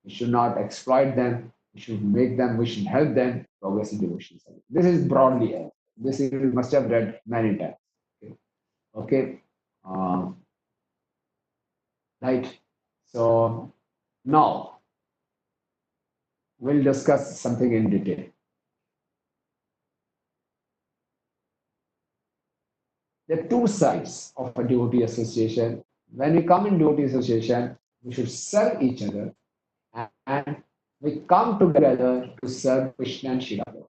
We should not exploit them. We should make them. We should help them progress in devotional service. This is broadly it. This you must have read many times. Okay. Right. So now we'll discuss something in detail. There are 2 sides of a devotee association. When we come in devotee association, we should serve each other, and we come together to serve Krishna and Shri Radha.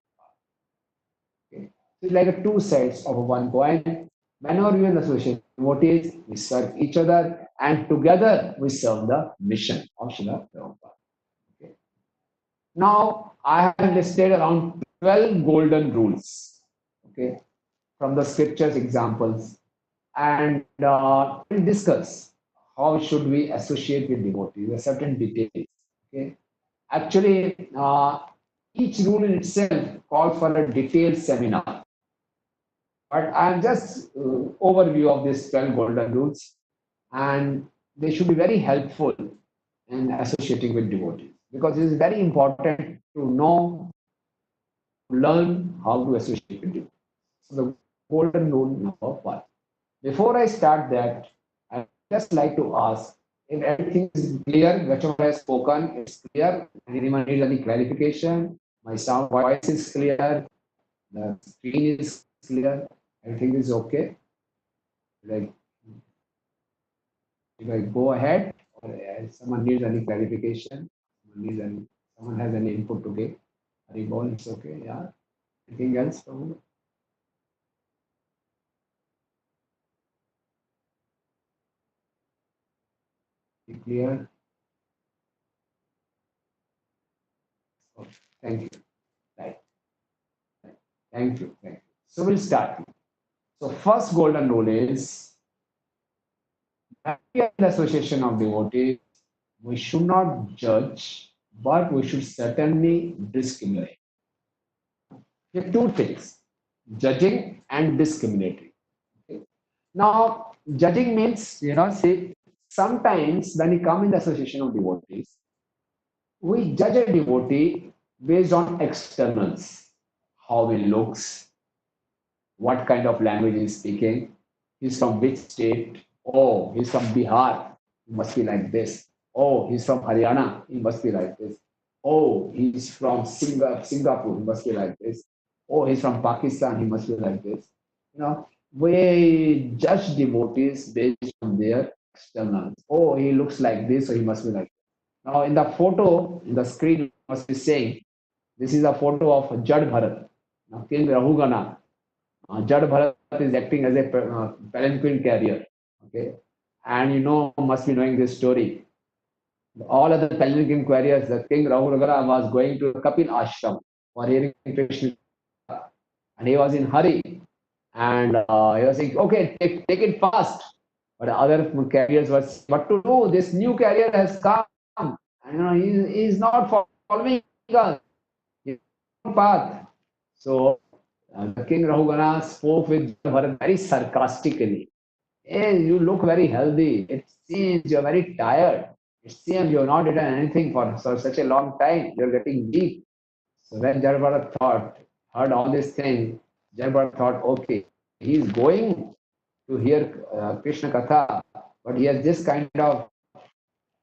Okay. So it's like 2 sides of one coin. Whenever we are in association with devotees, we serve each other, and together we serve the mission of Srila Prabhupada. Okay. Now, I have listed around 12 golden rules, okay, from the scriptures examples, and we'll discuss how should we associate with devotees, a certain details. Okay. Actually, each rule in itself calls for a detailed seminar. But I'm just overview of these 12 golden rules, and they should be very helpful in associating with devotees, because it is very important to know, learn how to associate with devotees. So the golden rule number 1. Before I start that, I just like to ask if everything is clear, whatever I have spoken, it's clear. Anyone needs any clarification? My sound voice is clear. The screen is clear. Everything is okay. Like, if I go ahead, or if someone needs any clarification, someone has any input to give, Haribol, it's okay. Yeah. Anything else, Prabhu? Be clear? Okay. Thank you. Right. Thank you. Thank you. So we'll start. So first golden rule is, in the association of devotees, we should not judge, but we should certainly discriminate. There are 2 things. judging and discriminatory. Okay? Now, judging means, see, sometimes when we come in the association of devotees, we judge a devotee based on externals, how he looks, what kind of language he's speaking, he's from which state. Oh, he's from Bihar, he must be like this. Oh, he's from Haryana, he must be like this. Oh, he's from Singapore, he must be like this. Oh, he's from Pakistan, he must be like this. We judge devotees based on their externals. Oh, he looks like this, so he must be like this. Now, in the photo, in the screen, you must be saying, this is a photo of Jad Bharat, King Rahugana. Jad Bharat is acting as a palanquin carrier. Okay, and must be knowing this story. All of the palanquin carriers, the King Rahugana was going to Kapil Ashram for hearing Krishna, and he was in hurry, and he was saying, "Okay, take it fast." But other carriers was, "What to do? This new carrier has come, and he is not following us. He's on path." So the King Rahugana spoke with Bharat very sarcastically. Hey, you look very healthy. It seems you're very tired. It seems you've not eaten anything for such a long time. You're getting weak. So when Jarbharat heard all these things, Jarbharat thought, okay, he's going to hear Krishna Katha, but he has this kind of,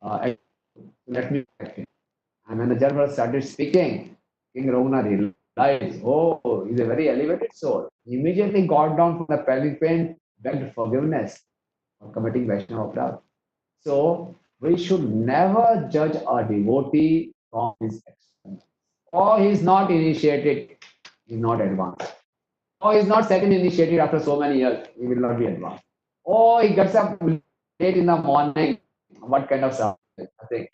let me correct him. And when the Jarbharat started speaking, King Rahugana realized, oh, he's a very elevated soul. He immediately got down from the palanquin, begged forgiveness for committing Vaishnava updraft. So we should never judge a devotee from his external. Oh, he's not initiated, he's not advanced. Oh, he's not second initiated after so many years, he will not be advanced. Oh, he gets up late in the morning. What kind of stuff? Nothing.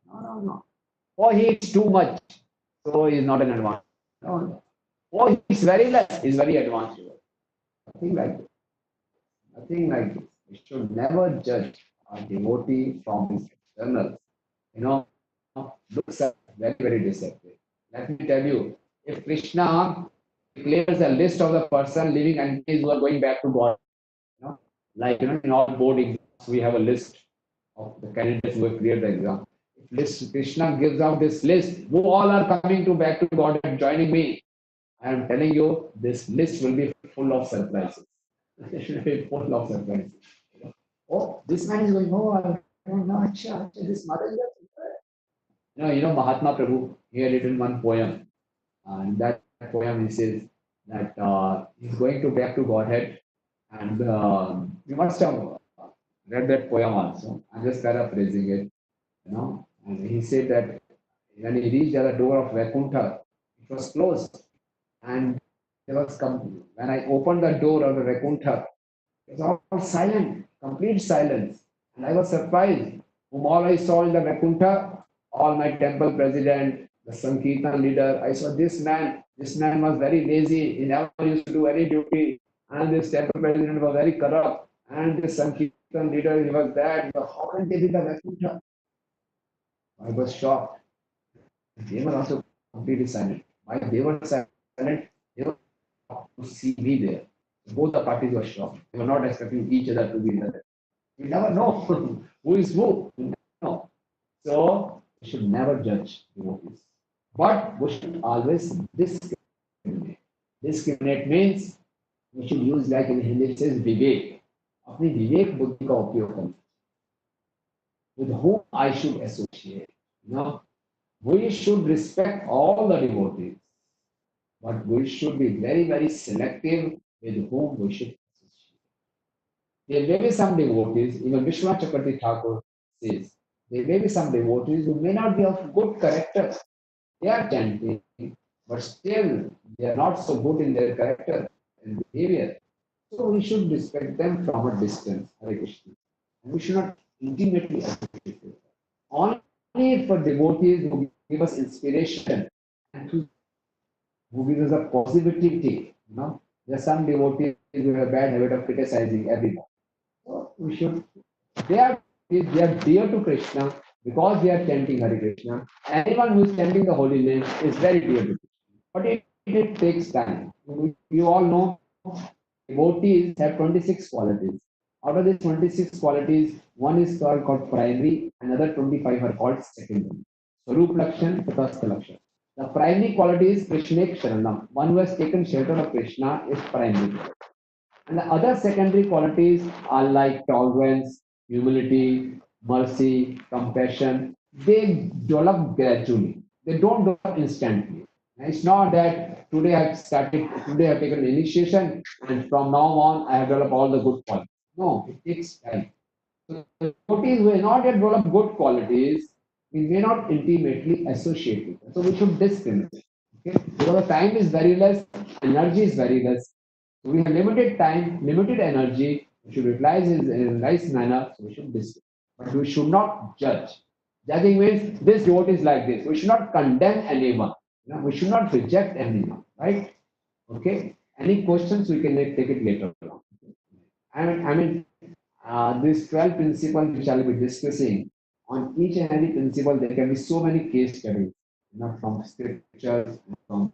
No. Oh, he eats too much, so he's not an advanced. No. Oh, he's very less, he's very advanced. Nothing like this. Nothing like this. We should never judge a devotee from his externals. Looks are very, very deceptive. Let me tell you, if Krishna declares a list of the person living entities who are going back to God, like in all board exams, we have a list of the candidates who have cleared the exam. If Krishna gives out this list, who all are coming back to God and joining me, I am telling you, this list will be full of surprises. It will be full of surprises. Oh, this man is going, oh, I don't know, this mother is Mahatma Prabhu, he had written one poem. In that poem, he says that he's going back to Godhead, and you must have read that poem also. I'm just paraphrasing it, And he said that when he reached the door of Vaikuntha, it was closed, and when I opened the door of the Vaikuntha, it was all silent, complete silence, and I was surprised. Whom all I saw in the Vaikuntha, all my temple president, the Sankirtan leader, I saw this man. This man was very lazy. He never used to do any duty. And this temple president was very corrupt. And this Sankirtan leader, he was bad. How can they be the Vaikuntha? I was shocked. They were also completely silent. Why they were silent? They were to see me there. Both the parties were shocked. They were not expecting each other to be there. You never know who is who. You never know. So we should never judge devotees. But we should always discriminate. Discriminate means we should use, like in Hindi it says, vivek. अपनी विवेक बुद्धि का उपयोग करना. With whom I should associate. We should respect all the devotees, but we should be very, very selective with whom we should associate. There may be some devotees, even Vishwanath Chakravarti Thakur says, there may be some devotees who may not be of good character. They are chanting, but still they are not so good in their character and behavior. So we should respect them from a distance, Hare Krishna. And we should not intimately associate with them. Only for devotees who give us inspiration and who give us a positivity. There are some devotees who have a bad habit of criticizing everyone. So we should. They are dear to Krishna because they are chanting Hare Krishna. Anyone who is chanting the holy name is very dear to Krishna. But it takes time. You all know devotees have 26 qualities. Out of these 26 qualities, one is called primary, another 25 are called secondary. Swarup Lakshan, Tatastha Lakshan. The primary quality is Krishnek Sharanam. One who has taken shelter of Krishna is primary. And the other secondary qualities are like tolerance, humility, mercy, compassion. They develop gradually. They don't develop instantly. It's not that today I've taken initiation and from now on I have developed all the good qualities. No, it takes time. So the devotees who have not yet developed good qualities, we may not intimately associate with them. So we should discriminate. Okay? Because the time is very less, energy is very less. So we have limited time, limited energy. We should utilize it in a nice manner. So we should discriminate. But we should not judge. Judging means this devotee is like this. We should not condemn anyone. We should not reject anyone. Right? Okay. Any questions we can take it later on. These 12 principles which I will be discussing, on each and every principle, there can be so many case studies, from scriptures, from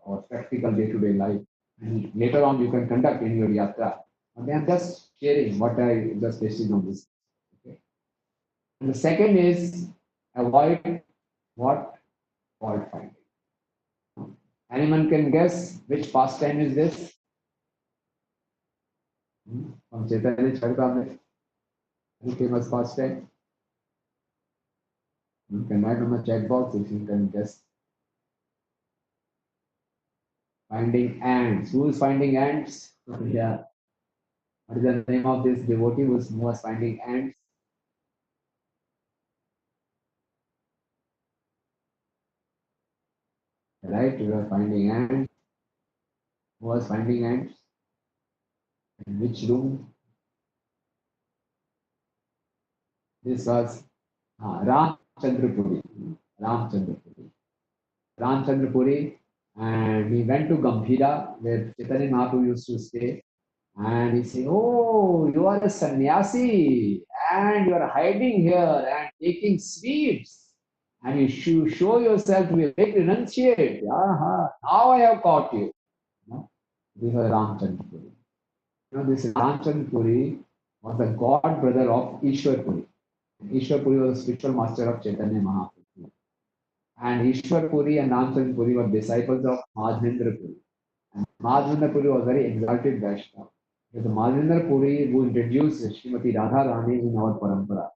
our practical day-to-day life. And later on, you can conduct in your yatra. And I am just sharing what I just listed on this. Okay. And the second is avoid what? Fault finding. Anyone can guess which pastime is this? From Chaitanya Charitamrita. Any famous pastime? You can write on the chat box if you can guess. Finding ants. Who is finding ants? Yeah. What is the name of this devotee who was finding ants? Right? You are finding ants. Who was finding ants? In which room? This was Ram Chandrapuri. Ram Chandrapuri. Ram Chandrapuri. And he went to Gambhira, where Chaitanya Mahaprabhu used to stay. And he said, "Oh, you are a sannyasi, and you are hiding here and taking sweets, and you show yourself to be a big renunciate. Now I have caught you." This was Ramchandra Puri. This Ramchandra Puri was the god brother of Ishwar Puri. Ishwar Puri was the spiritual master of Chaitanya Mahaprabhu. And Ishwar Puri and Ramchandra Puri were disciples of Madhavendra Puri. And Madhavendra Puri was very exalted Vaishnava. It was Madhavendra Puri who introduced Srimati Radha Rani in our parampara.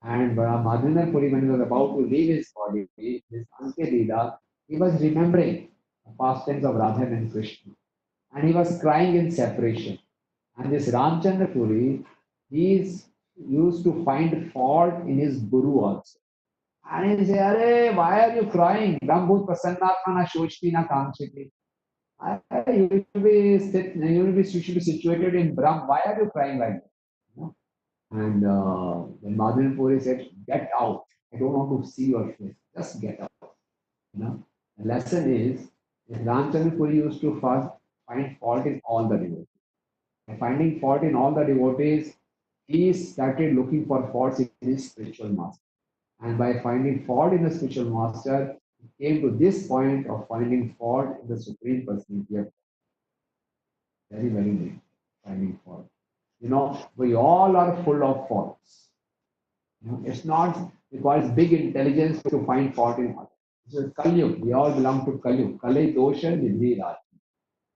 And Madhavendra Puri, when he was about to leave his body, his Anke Leela, he was remembering the pastimes of Radha and Krishna. And he was crying in separation. And this Ramchandra Puri, he is used to find fault in his Guru also. And he said, "Hare, why are you crying? Brahmbhut prasannatma na shochti na kamchiti. You should be situated in Brahm. Why are you crying like that?" And then Madhavendra Puri said, "Get out. I don't want to see your face. Just get out." The lesson is that Ramchandra Puri used to first find fault in all the devotees. By finding fault in all the devotees, he started looking for faults in his spiritual master. And by finding fault in the spiritual master, he came to this point of finding fault in the Supreme Personality of God. Very, very deep. Finding fault. We all are full of faults. It's not requires big intelligence to find fault in others. So Kalyug, we all belong to Kalyug. Kali Dosha Nidhi Raj.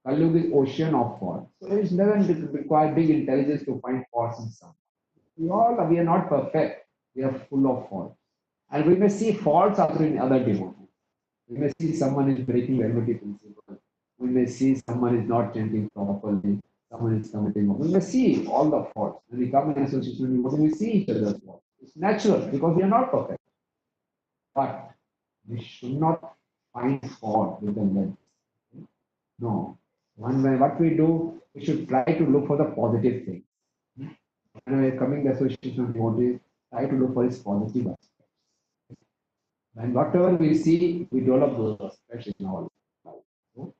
Kalyug is ocean of faults. So it doesn't require big intelligence to find faults in someone. We are not perfect. We are full of faults. And we may see faults also in other devotees. We may see someone is breaking the enmity principle. We may see someone is not chanting properly. Someone is committing. We may see all the faults. When we come in association with we see each other's faults. It's natural because we are not perfect. But we should not find fault with the lens. No. What we do, we should try to look for the positive things. When we are coming to association with devotees, try to look for its positive aspects. And whatever we see, we develop those aspects in our life. So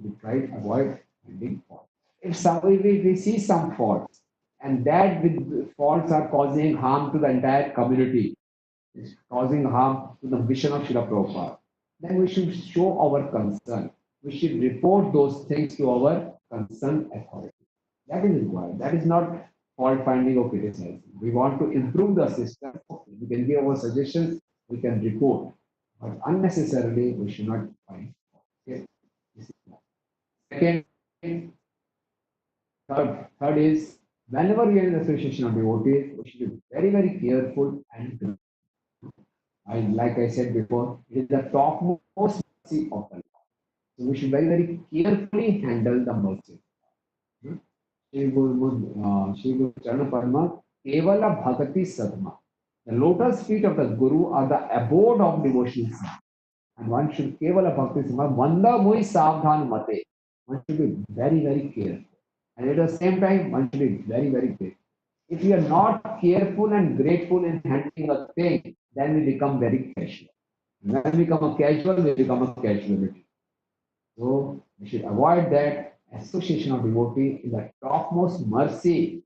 we try to avoid finding fault. If we see some faults, and that with faults are causing harm to the entire community, is causing harm to the mission of Srila Prabhupada, then we should show our concern. we should report those things to our concerned authority. That is required. That is not fault finding or criticizing. We want to improve the system. Okay, we can give our suggestions, we can report, but unnecessarily we should not find. Okay. Second, third is whenever we are in the association of devotees, we should be very, very careful and like I said before, it is the topmost mercy of the Lord. So we should very, very carefully handle the mercy. Shri Guru Charana Parama, Kevala Bhakati Sadma. The lotus feet of the Guru are the abode of devotional sin. And one should Kevala Bhakti Sadma, Vanda Mui Savdhan Mate. One should be very, very careful. And at the same time, one should be very, very grateful. If we are not careful and grateful in handling a thing, then we become very casual. When we become a casual, we become a casualty. So we should avoid that. Association of devotee is the topmost mercy.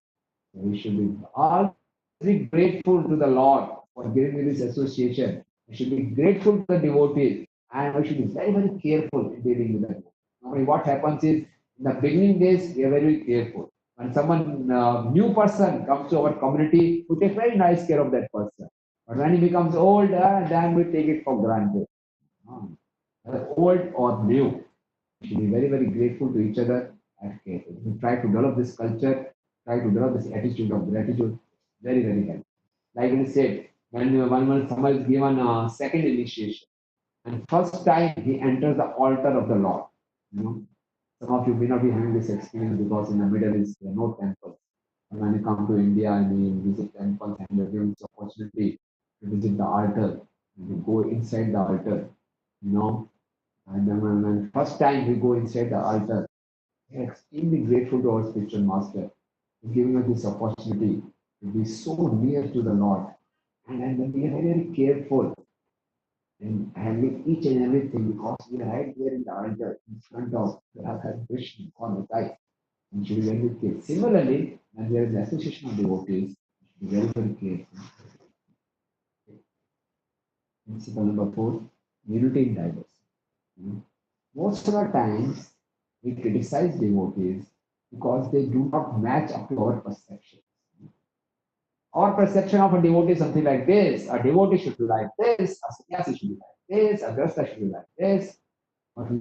We should be all be grateful to the Lord for giving me this association. We should be grateful to the devotees, and we should be very, very careful in dealing with them. Normally, what happens is in the beginning days we are very, very careful. When someone new person comes to our community, we take very nice care of that person. But when he becomes old, then we take it for granted. Old or new, we should be very, very grateful to each other and careful. We try to develop this culture, try to develop this attitude of gratitude. Very, very helpful. Like I said, when someone is given a second initiation, and first time he enters the altar of the Lord. You know, some of you may not be having this experience because in the Middle East there are no temples. And when you come to India and you visit temples and you're given this opportunity to visit the altar, and you go inside the altar, you know, and then when first time we go inside the altar, we are extremely grateful to our spiritual master for giving us this opportunity to be so near to the Lord. And then we are very, very careful in handling each and everything because we are right there in the altar in front of Radha Krishna on the side. And should be very, very careful. Similarly, when there is an association of devotees, we should be very, very careful. Principle number 4, unity in diversity. Most of the times, we criticize devotees because they do not match up to our perception. Our perception of a devotee is something like this. A devotee should be like this, a sannyasi should be like this, a grasta should be like this. But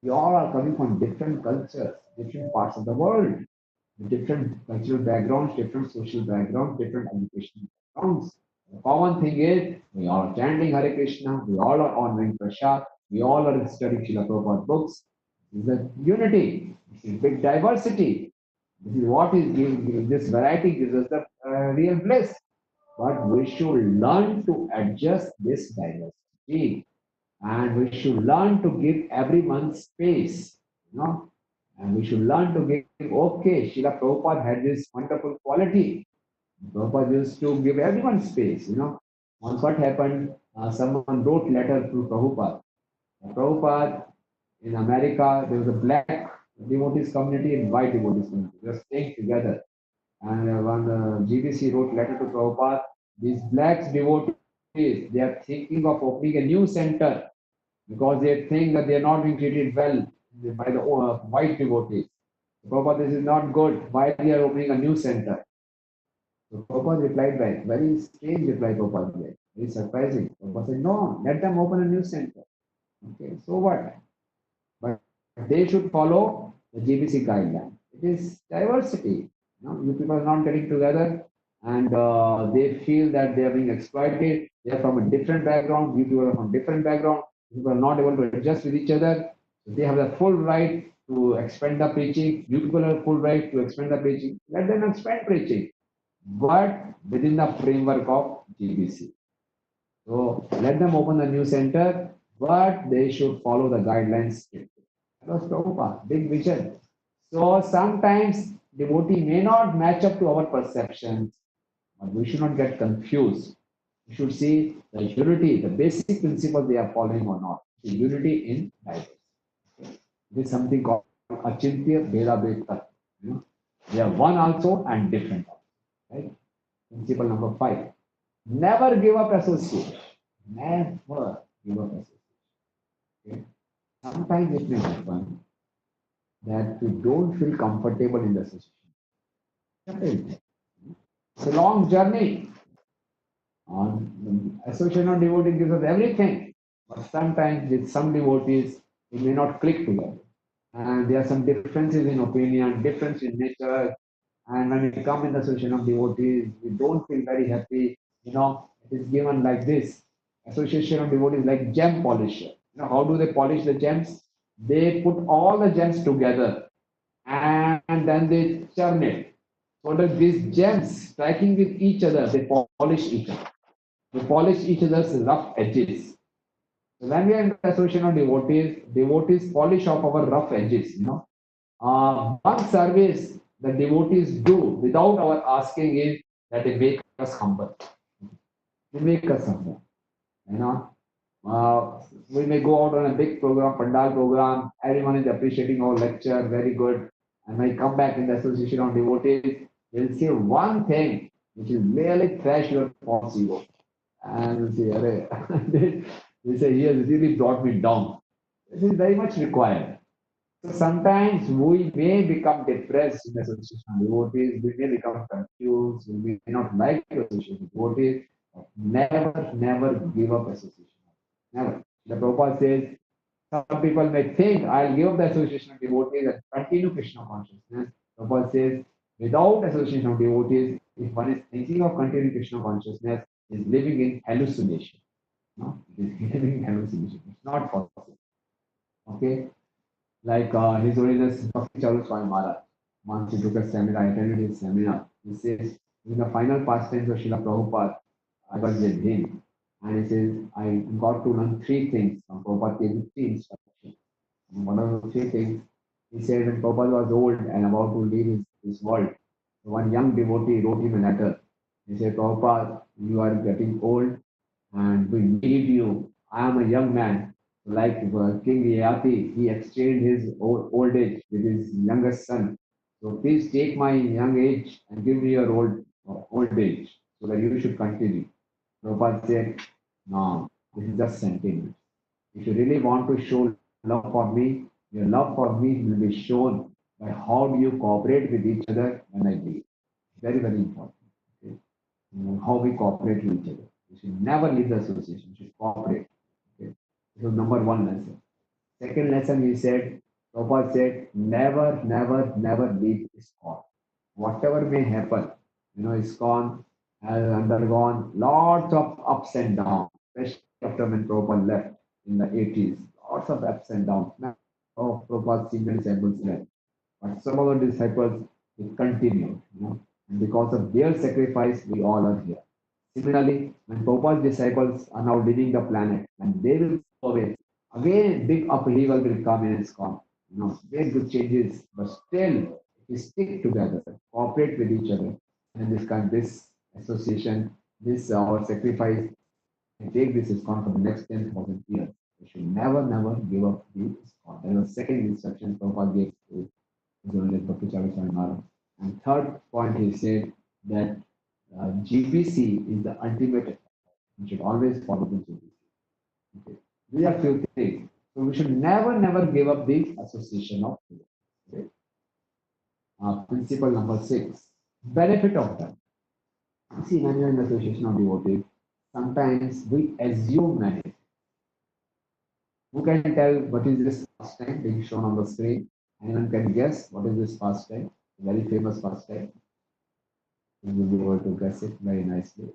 we all are coming from different cultures, different parts of the world, with different cultural backgrounds, different social backgrounds, different educational backgrounds. The common thing is we all are chanting Hare Krishna, we all are honoring Prasad, we all are studying Srila Prabhupada books. This is the unity, this is big diversity. This is what is giving this variety gives us the real bliss. But we should learn to adjust this diversity, and we should learn to give everyone space, you know. And we should learn to give, okay, Srila Prabhupada had this wonderful quality. Prabhupada used to give everyone space, you know. Once what happened, someone wrote letter to Prabhupada. Prabhupada, in America, there was a black devotees community and white devotees community. They were staying together. And when GBC wrote letter to Prabhupada, these black devotees, they are thinking of opening a new center because they think that they are not being treated well by the white devotees. Prabhupada, this is not good. Why they are opening a new center? So Prabhupada replied back, very strange reply Prabhupada made, very surprising. Prabhupada said, no, let them open a new center. Okay, so what? But they should follow the GBC guideline. It is diversity. You people are not getting together and they feel that they are being exploited. They are from a different background. You people are from different background. People are not able to adjust with each other. So they have the full right to expand the preaching. You people have full right to expand the preaching. Let them expand preaching, but within the framework of GBC. So let them open a new center, but they should follow the guidelines strictly. That was Prabhupada, big vision. So sometimes devotee may not match up to our perceptions, but we should not get confused. We should see the unity, the basic principle they are following or not. The unity in diversity. There is something called Achintya Bheda Bheda. They are one also and different also. Right? Principle number 5. Never give up association. Never give up association. Okay? sometimes it may happen that we don't feel comfortable in the association. It's a long journey. Association of devotees gives us everything, but sometimes with some devotees, it may not click together. And there are some differences in opinion, difference in nature. And when we come in the association of devotees, we don't feel very happy. It is given like this. Association of devotees like gem polisher. How do they polish the gems? They put all the gems together and then they churn it. So that these gems striking with each other, they polish each other. They polish each other's rough edges. So when we are in the association of devotees polish off our rough edges. One service the devotees do without our asking is that they make us humble. They make us humble. We may go out on a big program, Pandal program, everyone is appreciating our lecture, very good. And when I come back in the association of devotees, they'll say one thing which will really thrash your false ego. And say, Hare, they say, he has really brought me down. This is very much required. So sometimes we may become depressed in the association of devotees, we may become confused, we may not like the association of devotees. Never give up association. Never. The Prabhupada says, some people may think, I'll give up the association of devotees and continue Krishna consciousness. Prabhupada says, without association of devotees, if one is thinking of continuing Krishna consciousness, is living in hallucination. No, it is living in hallucination. It's not possible. Okay? Like His Holiness Bhakti Charu Swami Maharaj. Once he took a seminar, I attended his seminar. He says, in the final pastimes of Srila Prabhupada, I was with him. And he says, I got to learn three things from Prabhupada gave me three instructions. And one of the three things, he said when Prabhupada was old and about to leave this world, one young devotee wrote him a letter. He said, Prabhupada, you are getting old and we need you. I am a young man. Like King Yati, he exchanged his old age with his youngest son. So please take my young age and give me your old age so that you should continue. Prabhupada said, no, this is just sentiment. If you really want to show love for me, your love for me will be shown by how do you cooperate with each other when I leave. Very, very important. Okay? How we cooperate with each other. You should never leave the association, you should cooperate. Okay? This was number one lesson. Second lesson, he said, Prabhupada said, never leave ISKCON. Whatever may happen, ISKCON has undergone lots of ups and downs, especially after when Prabhupada left in the 80s. Lots of ups and downs. Now, Prabhupada's senior disciples left. But some of the disciples continued, and because of their sacrifice, we all are here. Similarly, when Prabhupada's disciples are now leaving the planet and they will go away, again big upheaval will come in ISKCON. Very good changes, but still we stick together, cooperate with each other. And this association, this our sacrifice, and take this ISKCON for the next 10,000 years. We should never give up the ISKCON. That was the second instruction Prabhupada gave to His Holiness Bhakti Charu Swami Maharaj. And third point, he said that GBC is the ultimate. We should always follow the GBC. Okay. These are few things. So we should never give up the association of devotees. Okay. Principle number 6, benefit of them. See, when you're in the association of devotees, sometimes we assume many. Who can tell what is this pastime being shown on the screen? Anyone can guess what is this pastime? Very famous pastime. You will be able to guess it very nicely.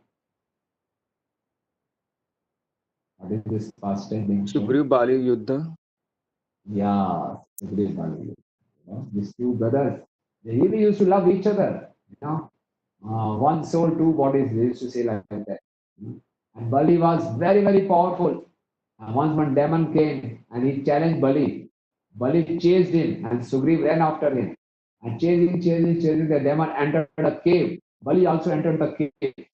What is this pastime being shown? Sugriv Bali Yuddha. Yeah, Sugriv Bali. These two brothers, they really used to love each other. One soul, two bodies, they used to say like that. And Bali was very powerful. Once one demon came and he challenged Bali. Bali chased him and Sugriv ran after him. And chasing, the demon entered a cave. Bali also entered the cave.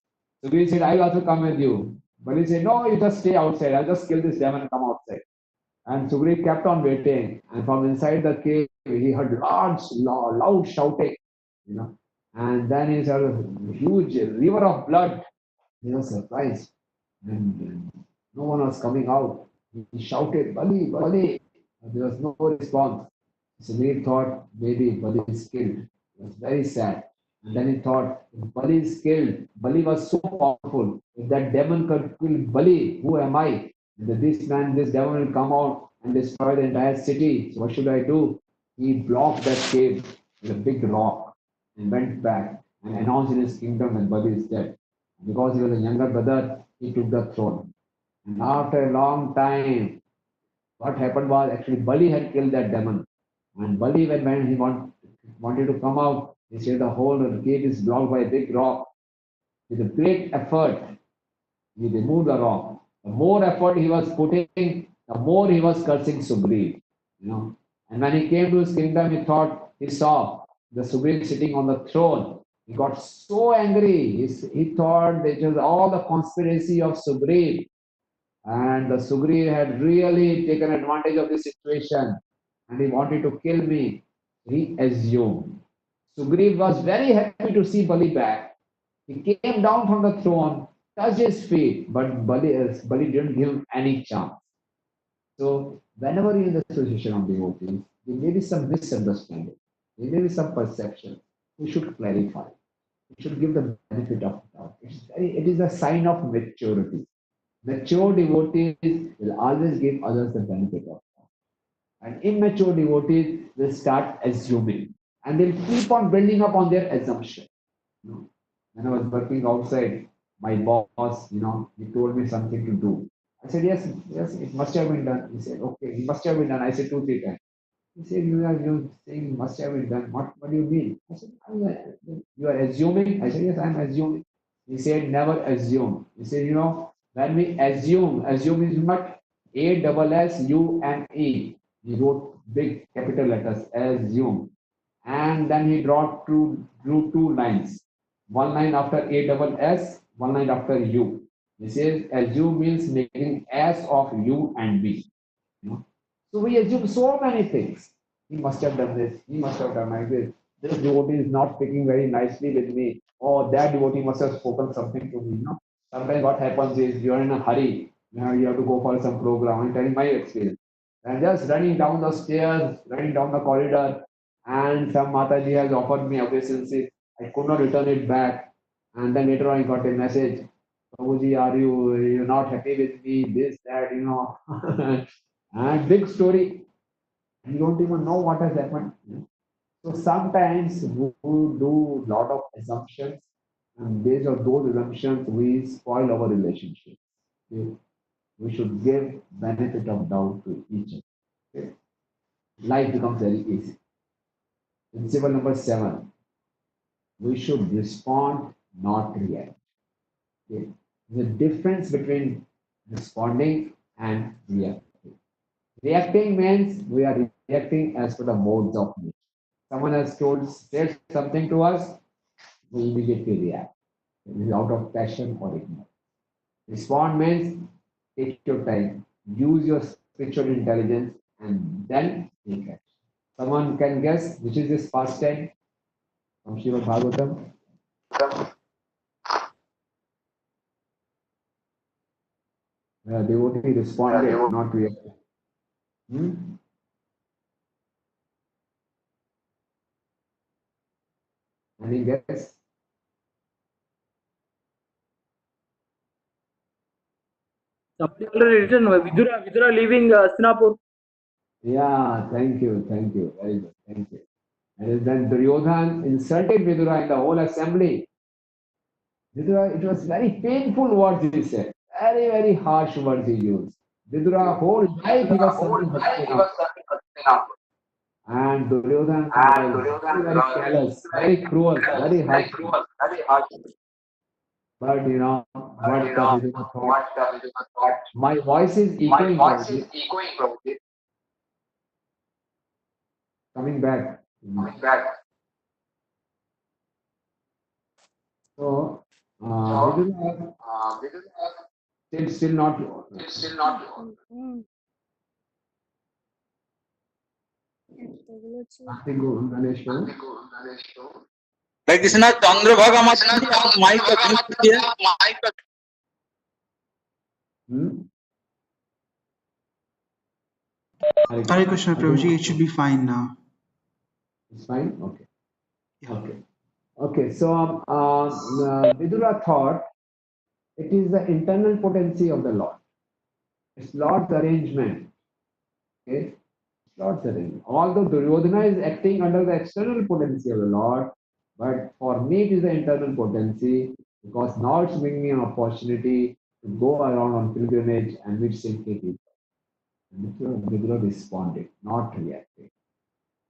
Sugriv said, I will also come with you. Bali said, no, you just stay outside. I'll just kill this demon and come outside. And Sugriv kept on waiting. And from inside the cave, he heard loud shouting. And then he saw a huge river of blood. He was surprised. And no one was coming out. He shouted, Bali, Bali. There was no response. Sugriv thought maybe Bali is killed. He was very sad. And then he thought, if Bali is killed, Bali was so powerful. If that demon could kill Bali, who am I? And this man, this demon will come out and destroy the entire city. So what should I do? He blocked that cave with a big rock and went back and announced in his kingdom that Bali is dead. Because he was a younger brother, he took the throne. And after a long time, what happened was actually Bali had killed that demon. And Bali, when he wanted to come out, he said the whole gate is blocked by a big rock. With a great effort, he removed the rock. The more effort he was putting, the more he was cursing Sugriv. And when he came to his kingdom, he saw the Sugriv sitting on the throne. He got so angry. He thought it was all the conspiracy of Sugriv. And the Sugriv had really taken advantage of the situation and he wanted to kill me. He assumed. Sugriv was very happy to see Bali back. He came down from the throne, touched his feet, but Bali didn't give him any chance. So whenever you're in the association of devotees, there may be some misunderstanding, there may be some perception. We should clarify. We should give the benefit of doubt. It is a sign of maturity. Mature devotees will always give others the benefit of doubt. And immature devotees will start assuming. And they'll keep on building up on their assumption. When I was working outside, my boss, he told me something to do. I said, yes, it must have been done. He said, okay, it must have been done. I said 2-3 times. He said, you are saying it must have been done. What do you mean? I said, you are assuming? I said, yes, I'm assuming. He said, never assume. He said, when we assume is what? ASSUME. He wrote big capital letters, assume. And then he drew 2 lines. One line after ASS, one line after U. He says, assume means making S of U and B. So we assume so many things. He must have done this. He must have done like this. This devotee is not speaking very nicely with me. Or that devotee must have spoken something to me. Sometimes what happens is you are in a hurry. You have to go for some program. I'm telling my experience. And just running down the stairs, running down the corridor, and some Mataji has offered me obeisances. I could not return it back. And then later on I got a message. Prabhuji, are you not happy with me? This, that, and big story. You don't even know what has happened. So sometimes we do a lot of assumptions, and based on those assumptions, we spoil our relationship. Okay? We should give benefit of doubt to each other. Okay? Life becomes very easy. Principle number 7. We should respond, not react. Okay? The difference between responding and reacting. Reacting means we are reacting as per the modes of nature. Someone has said something to us, we immediately react. It is out of passion or ignorance. Respond means take your time, use your spiritual intelligence, and then take action. Someone can guess which is this past tense from Srimad Bhagavatam? Devotee responded, not reacted. Any guess? Somebody already written Vidura leaving Hastinapur. Yeah, thank you. Very good, thank you. And then Duryodhan insulted Vidura in the whole assembly. Vidura, it was very painful words he said. Very, very harsh words he used. Vidura, whole life he was serving Hastinapur. And Duryodhan was very callous, very cruel, very harsh. But what the Vidura thought. My voice is echoing. Coming back. So, Vidura still not. Nothing good, Ganesh. Hare Krishna, Chandrabhaga Mataji, आप mic का connect कीजिए। Hare Krishna, Prabhuji. It should be fine now. It's fine? Okay. Yeah. Okay. Okay. So, Vidura thought it is the internal potency of the Lord. It's Lord's arrangement. Okay. Lord's arrangement. Although Duryodhana is acting under the external potency of the Lord, but for me it is the internal potency because now it's giving me an opportunity to go around on pilgrimage and meet saintly people. And Vidura responded, not reacting.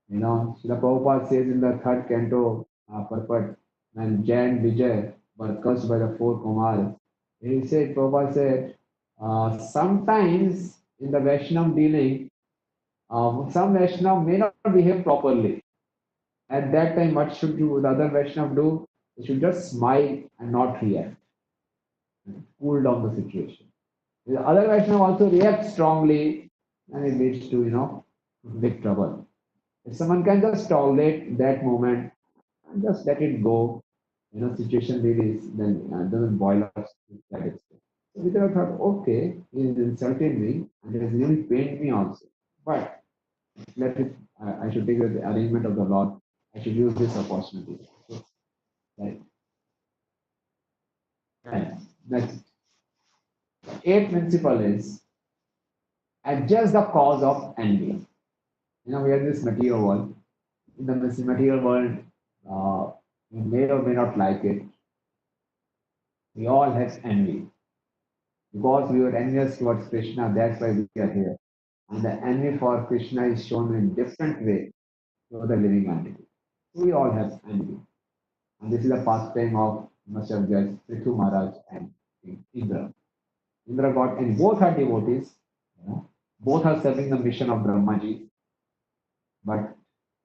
You know, Srila Prabhupada says in the third canto, purport, when Jan Vijay were cursed by the four Kumars, he said, Prabhupada said, sometimes in the Vaishnava dealing, some Vaishnava may not behave properly. At that time, what should the other Vaishnava do? They should just smile and not react. Cool down the situation. The other Vaishnava also reacts strongly and it leads to, big trouble. If someone can just tolerate that moment and just let it go, situation really is, then doesn't boil us to that extent. So we thought, okay, he has insulted me and it has really pained me also. But let it, I should take the arrangement of the Lord. I should use this opportunity. So, right. Next. Eighth principle is adjust the cause of envy. We are this material world. In the material world, we may or may not like it. We all have envy. Because we were envious towards Krishna, that's why we are here. And the envy for Krishna is shown in different ways to other living entities. We all have envy. And this is the pastime of Master Judge Prithu Maharaj and Indra. Indra got, and both are devotees, both are serving the mission of Brahmaji, but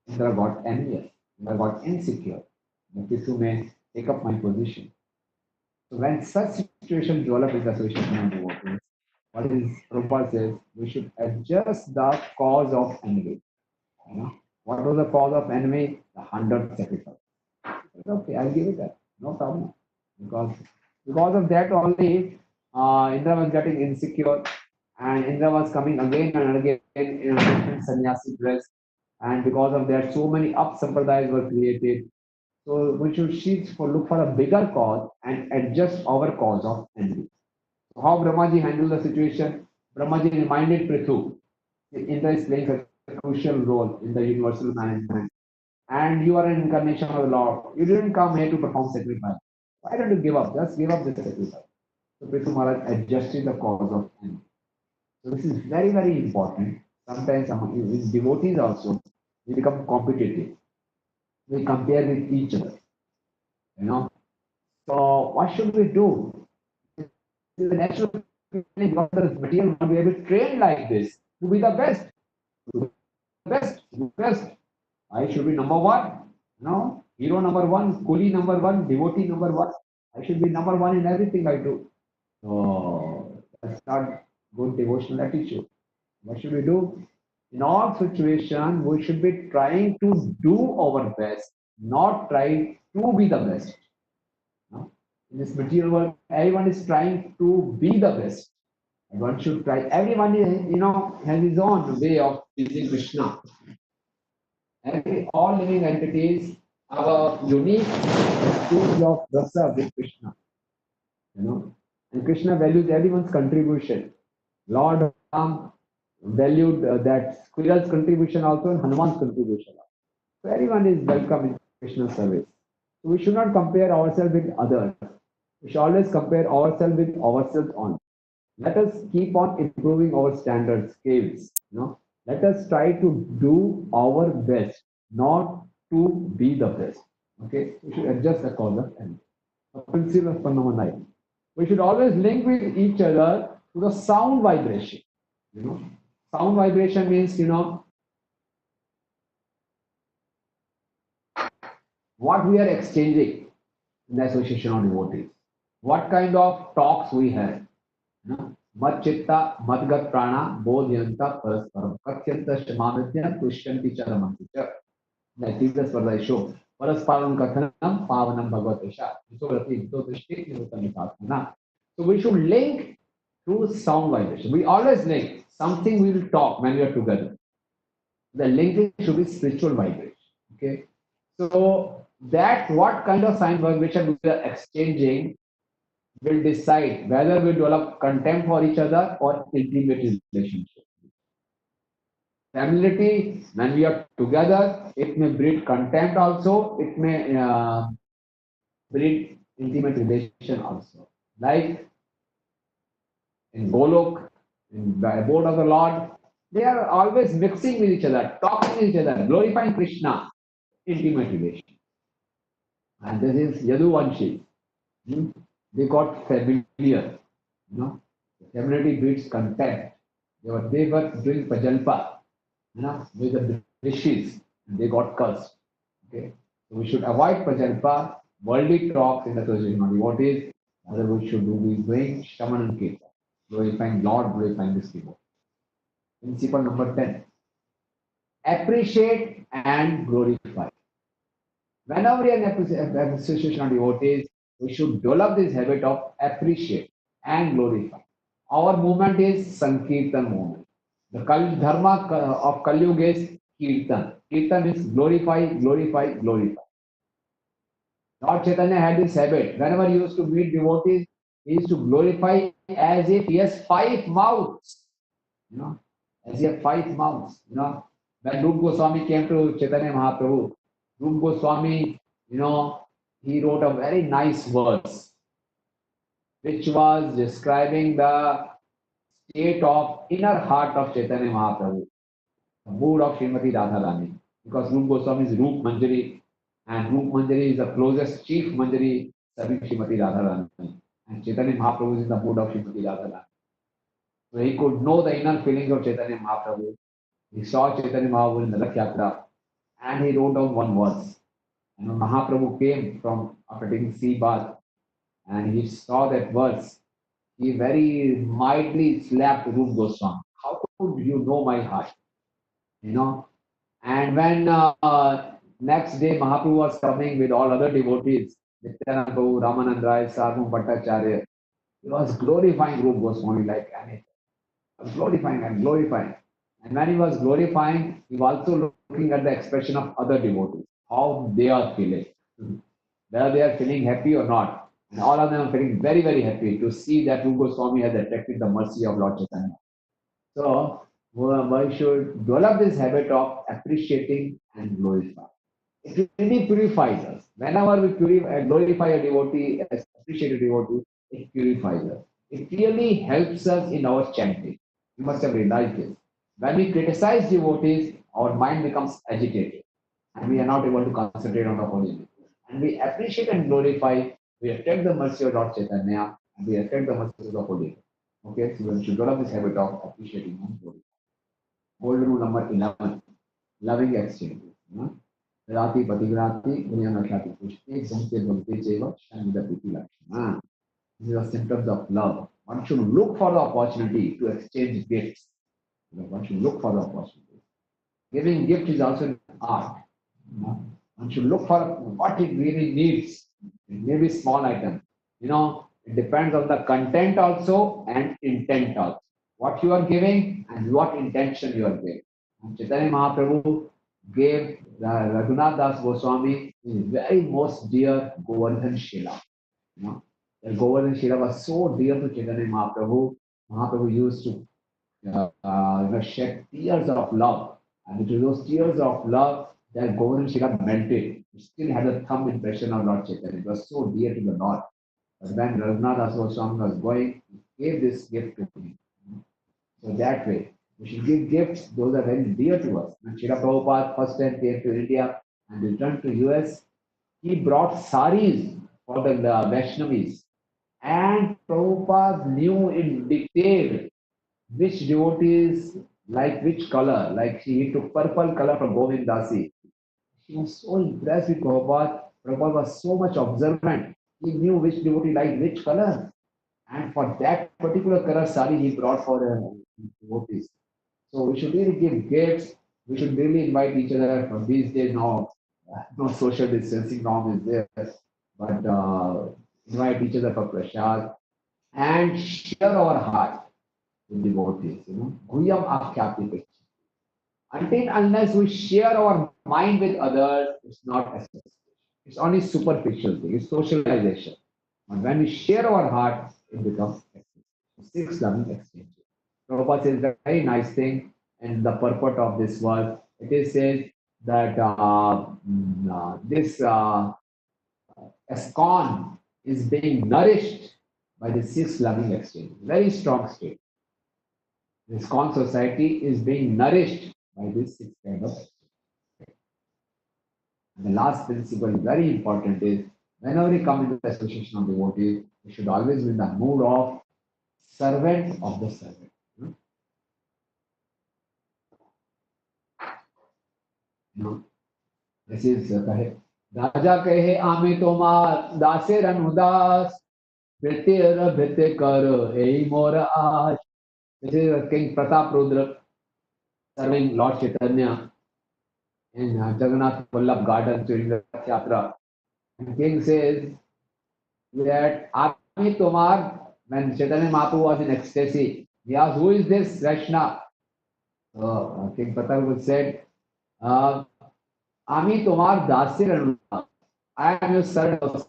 Indra got envious, Indra got insecure. The Prithu may take up my position. So when such situation develop in the association of devotees, what is Prabhupada says, we should adjust the cause of envy. What was the cause of envy? The 100th sacrifice. Okay, I'll give it that. No problem. Because of that only, Indra was getting insecure, and Indra was coming again and again in a different sannyasi dress, and because of that, so many up sampradayas were created. So we should look for a bigger cause and adjust our cause of envy. So how Brahmaji handled the situation? Brahmaji reminded Prithu, Indra is playing such a crucial role in the universal management, and you are an incarnation of the Lord. You didn't come here to perform sacrifice. Why don't you give up? Just give up this sacrifice. So Prithu Maharaj adjusted the cause of envy. So this is very, very important. Sometimes with devotees also, we become competitive. We compare with each other. So what should we do? This is the natural feeling because the material world, we have been trained like this to be the best. To be the best. Best. I should be number one. Hero number one, coolie number one, devotee number one. I should be number one in everything I do. So that's not good devotional attitude. What should we do? In all situations, we should be trying to do our best, not trying to be the best. In this material world, everyone is trying to be the best. And one should try. Everyone is, has his own way of pleasing Krishna. All living entities have a unique stage of rasa with Krishna. And Krishna values everyone's contribution. Lord Ram valued that squirrel's contribution also and Hanuman's contribution. So everyone is welcome in Krishna's service. So we should not compare ourselves with others. We should always compare ourselves with ourselves only. Let us keep on improving our standards, scales. Let us try to do our best, not to be the best. Okay, we should adjust the cause of envy. Principle of phenomena. We should always link with each other to the sound vibration. Sound vibration means, what we are exchanging in the association of devotees. What kind of talks we have. Mat chitta, madgat prana, bodhyanta parasparam. Katyanta shamamitya, tushyanti charamanti cha. Like previous verse I show. Parasparam kathanam, pavanam bhagavatesha. So we should link through sound vibration. We always link. something we will talk when we are together. The linkage should be spiritual vibration. Okay, so that what kind of sign vibration we are exchanging will decide whether we develop contempt for each other or intimate relationship. Familiarity, when we are together, it may breed contempt also, it may breed intimate relation also. Like in Golok, in the abode of the Lord, they are always mixing with each other, talking with each other, glorifying Krishna, intimate relation. And this is Yaduvanshi. They got familiar, you know. Familiarity breeds contempt. They were doing pajalpa, you know, with the rishis, and they got cursed. Okay, so we should avoid prajalpa, worldly talks in the association of devotees. Rather, we should be doing shaman and kirtan, glorifying Lord, glorifying this devotee. Principle number 10: appreciate and glorify. Whenever we are in an association of devotees, we should develop this habit of appreciate and glorify. Our movement is Sankirtan movement. The Dharma of Kali Yuga is Kirtan. Kirtan is glorify, glorify, glorify. Lord Chaitanya had this habit. Whenever he used to meet devotees, he used to glorify as if he has 5 mouths. You know, as he has 5 mouths. You know, when Rupa Goswami came to Chaitanya Mahaprabhu, Rupa Goswami, you know, he wrote a very nice verse, which was describing the state of inner heart of Chaitanya Mahaprabhu, the mood of Srimati Radharani. Because Rupa Goswami is Rup Manjari, and Rup Manjari is the closest chief Manjari serving Srimati Radharani. And Chaitanya Mahaprabhu is in the mood of Srimati Radharani. So he could know the inner feelings of Chaitanya Mahaprabhu. He saw Chaitanya Mahaprabhu in the Rath Yatra, and he wrote down one verse. And when Mahaprabhu came from after taking sea bath, and he saw that verse, he very mildly slapped Rupa Goswami. How could you know my heart? You know. And when next day Mahaprabhu was coming with all other devotees, Nityananda Prabhu, Ramanand Rai, Sadhu Bhattacharya, he was glorifying Rupa Goswami like anything. Glorifying and glorifying. And when he was glorifying, he was also looking at the expression of other devotees, how they are feeling, whether they are feeling happy or not. And all of them are feeling very, very happy to see that Rupa Goswami has attracted the mercy of Lord Chaitanya. So, we should develop this habit of appreciating and glorifying. It really purifies us. Whenever we glorify a devotee, appreciate a devotee, it purifies us. It really helps us in our chanting. You must have realized this. When we criticize devotees, our mind becomes agitated and we are not able to concentrate on the holy name. And we appreciate and glorify, we attract the mercy of Lord Chaitanya and we attract the mercy of the holy name. Okay, so we should develop this habit of appreciating and glorifying. Golden rule number 11, loving exchange. Rati Patigrati, Unyanakati Pushti, Samte Bhakti Cheva, Shamida Priti Lakshana. These are symptoms of love. One should look for the opportunity to exchange gifts. One should look for the opportunity. Giving gift is also an art. One should look for what it really needs. It may be small item. You know, it depends on the content also and intent also. What you are giving and what intention you are giving. And Chaitanya Mahaprabhu gave Raghunath Das Goswami his very most dear Govardhan Shila. You know, the Govardhan Shila was so dear to Chaitanya Mahaprabhu. Mahaprabhu used to shed tears of love, and it was those tears of love that Govardhan Shila melted. It still had a thumb impression of Lord Chaitanya. It was so dear to the Lord. But when Raghunath Das Goswami was going, he gave this gift to him. So that way, we should give gifts, those are very dear to us. When Srila Prabhupada first time came to India and returned to US, he brought saris for the Vaishnavis. And Prabhupada knew in detail which devotees like which color. Like he took purple color from Govind Dasi. He was so impressed with Prabhupada. Prabhupada was so much observant. He knew which devotee liked which color. And for that particular color sari he brought for devotees. So we should really give gifts. We should really invite each other. From these days now, no social distancing norm is there. But invite each other for prasad and share our heart. with devotees, Guyam Akhyati Pichi. Until unless we share our mind with others, it's not association. It's only superficial thing, it's socialization. And when we share our heart, it becomes six loving exchange. Prabhupada says a very nice thing, and the purport of this verse, it is says that this ISKCON is being nourished by the six loving exchange. Very strong state. The ISKCON society is being nourished by this six kind of exchange. And the last principle, very important, is whenever we come into the association of devotees, we should always be in the mood of servant of the servant. This is Raja kahe ame tomar daser anudas Vritir Vritir kar ei mora aaj. This is King Pratap Rudra serving Lord Chaitanya in Jagannath Vallabh Garden during the Yatra. And King says that Ame tomar, when Chaitanya Mahaprabhu was in ecstasy, he asked, who is this Krishna? So King Pratap said, Ami tomar dasir anudas. I am your servant.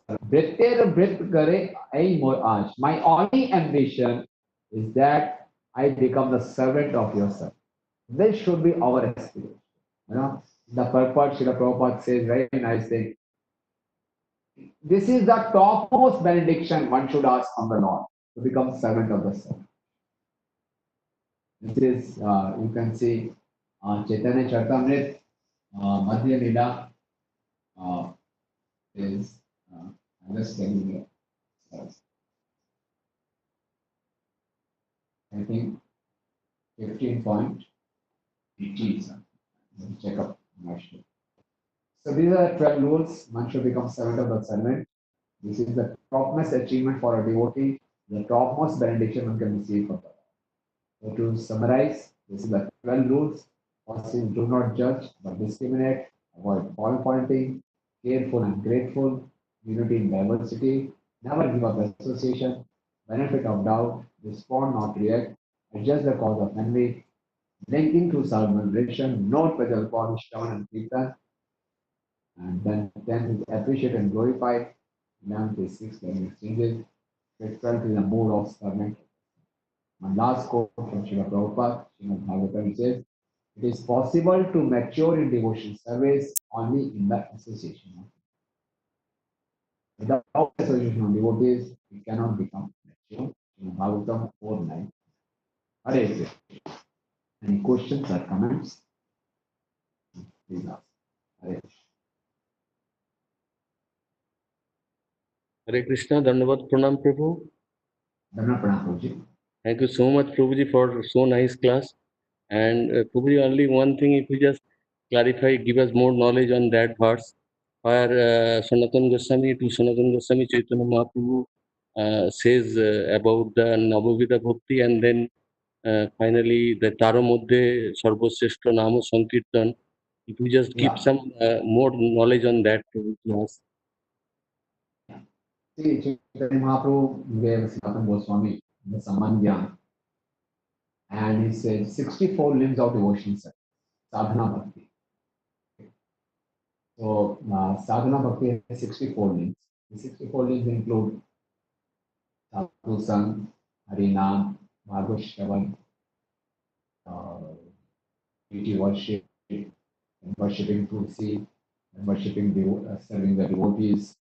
My only ambition is that I become the servant of your servant. This should be our aspiration. The purport Srila Prabhupada says very nice thing. This is the topmost benediction one should ask from the Lord, to become servant of the servant. This is, you can see, Chaitanya Charitamrita, Madhya Lila is, I'm just telling you, I think 15.18. Let me check up. So these are 12 rules. One should become servant of the servant. This is the topmost achievement for a devotee, the topmost benediction one can receive from God. So to summarize, this is the 12 rules. First is do not judge but discriminate, avoid fault pointing, careful and grateful, unity in diversity, never give up association, benefit of doubt, respond not react, adjust the cause of envy, linking to self-moderation, note whether upon Shravan and Kirtan, and then 10 is appreciate and glorify, 11th is 6 loving exchanges, 12th is a mode of servant. My last quote from Srila Prabhupada, Srimad Bhagavatam says, it is possible to mature in devotion service only in the association. Without association of devotees, we cannot become mature. Srimad Bhagavatam 4:9. Hare Krishna. Any questions or comments? Please ask. Hare Krishna. Hare Krishna, Dhanavad Pranam Prabhu. Dhanavad Pranam Prabhuji. Thank you so much, Prabhuji, for so nice class. And Prabhuji, only one thing, if you just clarify, give us more knowledge on that verse, where Sanatana Goswami Chaitanya Mahaprabhu says about the Navavida Bhakti, and then finally the Taro Moddhe Sarvashreshta Nama Sankirtan. If you just give some more knowledge on that, class. See, Chaitanya Mahaprabhu gave Sanatana Goswami the Samandhyan, and he said 64 limbs of devotion, sadhana bhakti. So, sadhana bhakti has 64 limbs. The 64 limbs include Sadhu Sang, Harinam, Bhagavad Shravan, deity worship, worshipping Tulsi, worshipping, serving the devotees,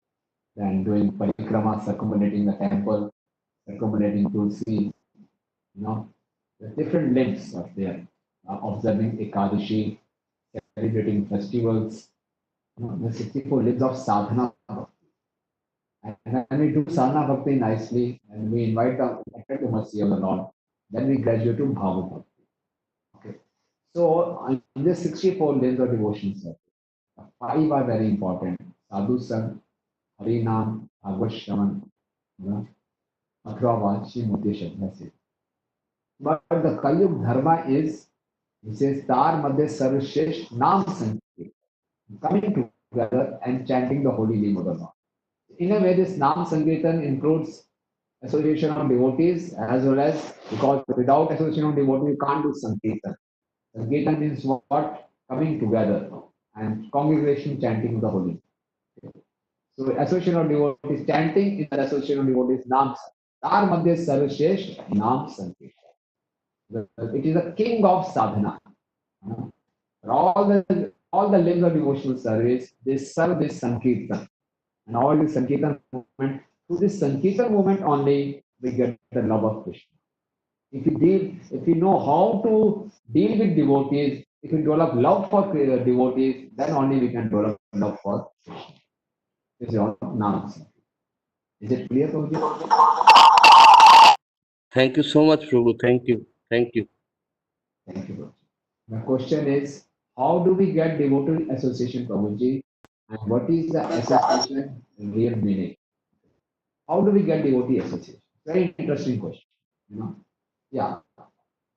then doing parikrama, circumambulating the temple, circumambulating Tulsi, the different limbs are there. Observing Ekadashi, celebrating festivals, the 64 limbs of sadhana bhakti. And when we do sadhana bhakti nicely, and we invite the mercy of the Lord, then we graduate to bhava bhakti. Okay. So in this 64 limbs of devotion service, 5 are very important: Sadhu Sang, Harinam, Bhagavad Shravan, Athra Vachi Mudesha. That's it. But the Kaliyug Dharma is, he says, Tar Madhya Sarvashesh Nam Sankirtan, coming together and chanting the holy name of the Lord. In a way, this Nam Sankirtan includes association of devotees as well as, because without association of devotees you can't do Sankirtan. Sankirtan means what? Coming together and congregation chanting the holy. So association of devotees chanting is the association of devotees Naam. Tar Madhya Sarvashresh Naam Sankirtan. It is the king of sadhana. For all the limbs of devotional service, they serve this Sankirtan. And all this Sankirtan movement, through this Sankirtan movement only, we get the love of Krishna. If you know how to deal with devotees, if you develop love for devotees, then only we can develop love for Krishna. This is all now. Is it clear, Prabhuji? Thank you so much, Prabhu. Thank you. Thank you. Thank you, Prabhuji. The question is, how do we get devotee association, Prabhuji? And what is the association real meaning? How do we get devotee association? Very interesting question. You know, yeah.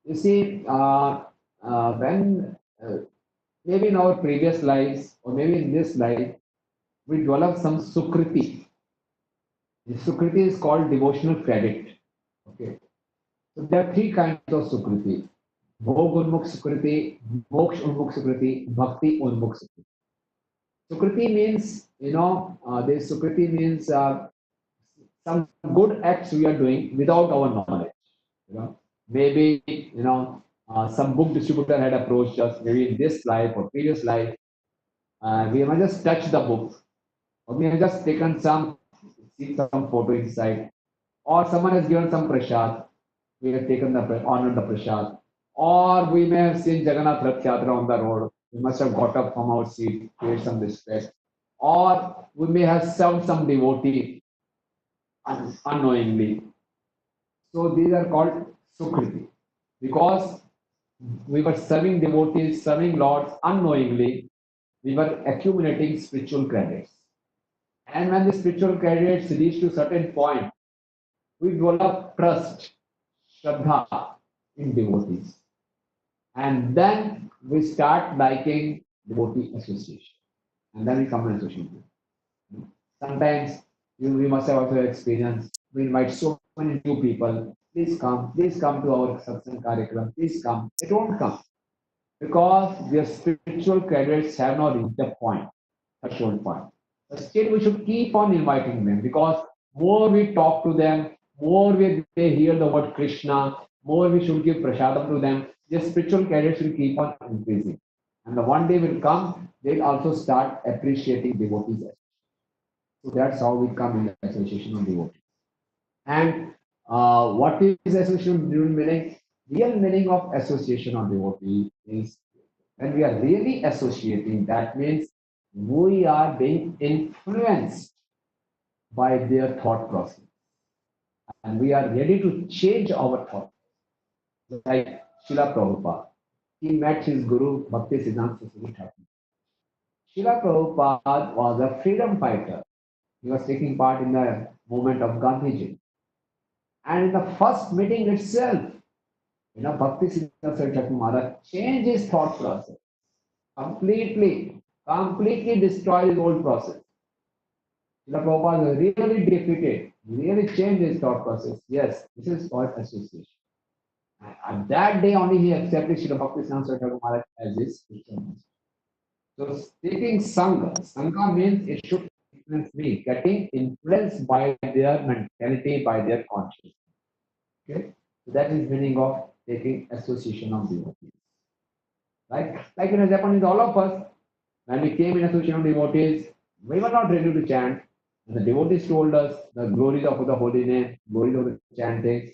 You see, when maybe in our previous lives or maybe in this life, we develop some sukriti. The sukriti is called devotional credit. Okay. So there are three kinds of sukriti: Bhog Unmukh Sukriti, Moksha Unmukh Sukriti, Bhakti Unmukh Sukriti. Sukriti means, this Sukriti means some good acts we are doing without our knowledge. Maybe, some book distributor had approached us, maybe in this life or previous life. We have just touched the book, or we have just taken some photo inside, or someone has given some prasad. We have taken honored the prasad, or we may have seen Jagannath Rath Yatra on the road. We must have got up from our seat, paid some respect, or we may have served some devotee unknowingly. So these are called Sukriti, because we were serving devotees, serving lords unknowingly. We were accumulating spiritual credits, and when the spiritual credits reach to a certain point, we develop trust, Shraddha in devotees. And then we start liking devotee association. And then we come and associate. Sometimes we must have also experienced, we invite so many new people. Please come to our satsang karyakram, please come. They don't come because their spiritual credits have not reached the point, threshold point. But still, we should keep on inviting them, because more we talk to them, more they hear the word Krishna, more we should give prasadam to them. Their spiritual credits will keep on increasing. And the one day will come, they'll also start appreciating devotees. So that's how we come in the association of devotees. And what is association of meaning? Real meaning of association of devotee is when we are really associating, that means we are being influenced by their thought process. And we are ready to change our thought. Like Srila Prabhupada, he met his guru, Bhakti Siddhanta Saraswati Thakur. Srila Prabhupada was a freedom fighter. He was taking part in the movement of Gandhiji. And in the first meeting itself, Bhakti Siddhanta Saraswati Thakur Maharaj changed his thought process. Completely destroyed his old process. Srila Prabhupada was really defeated, really changed his thought process. Yes, this is called association. And that day only he accepted Srila Bhakti Siddhanta Saraswati Thakur Maharaj as his spiritual master. So taking Sangha means it should influence me, getting influenced by their mentality, by their consciousness. Okay, so that is meaning of taking association of devotees. Right? Like it has happened with all of us. When we came in association of devotees, we were not ready to chant. And the devotees told us the glories of the holy name, glories of the chanting,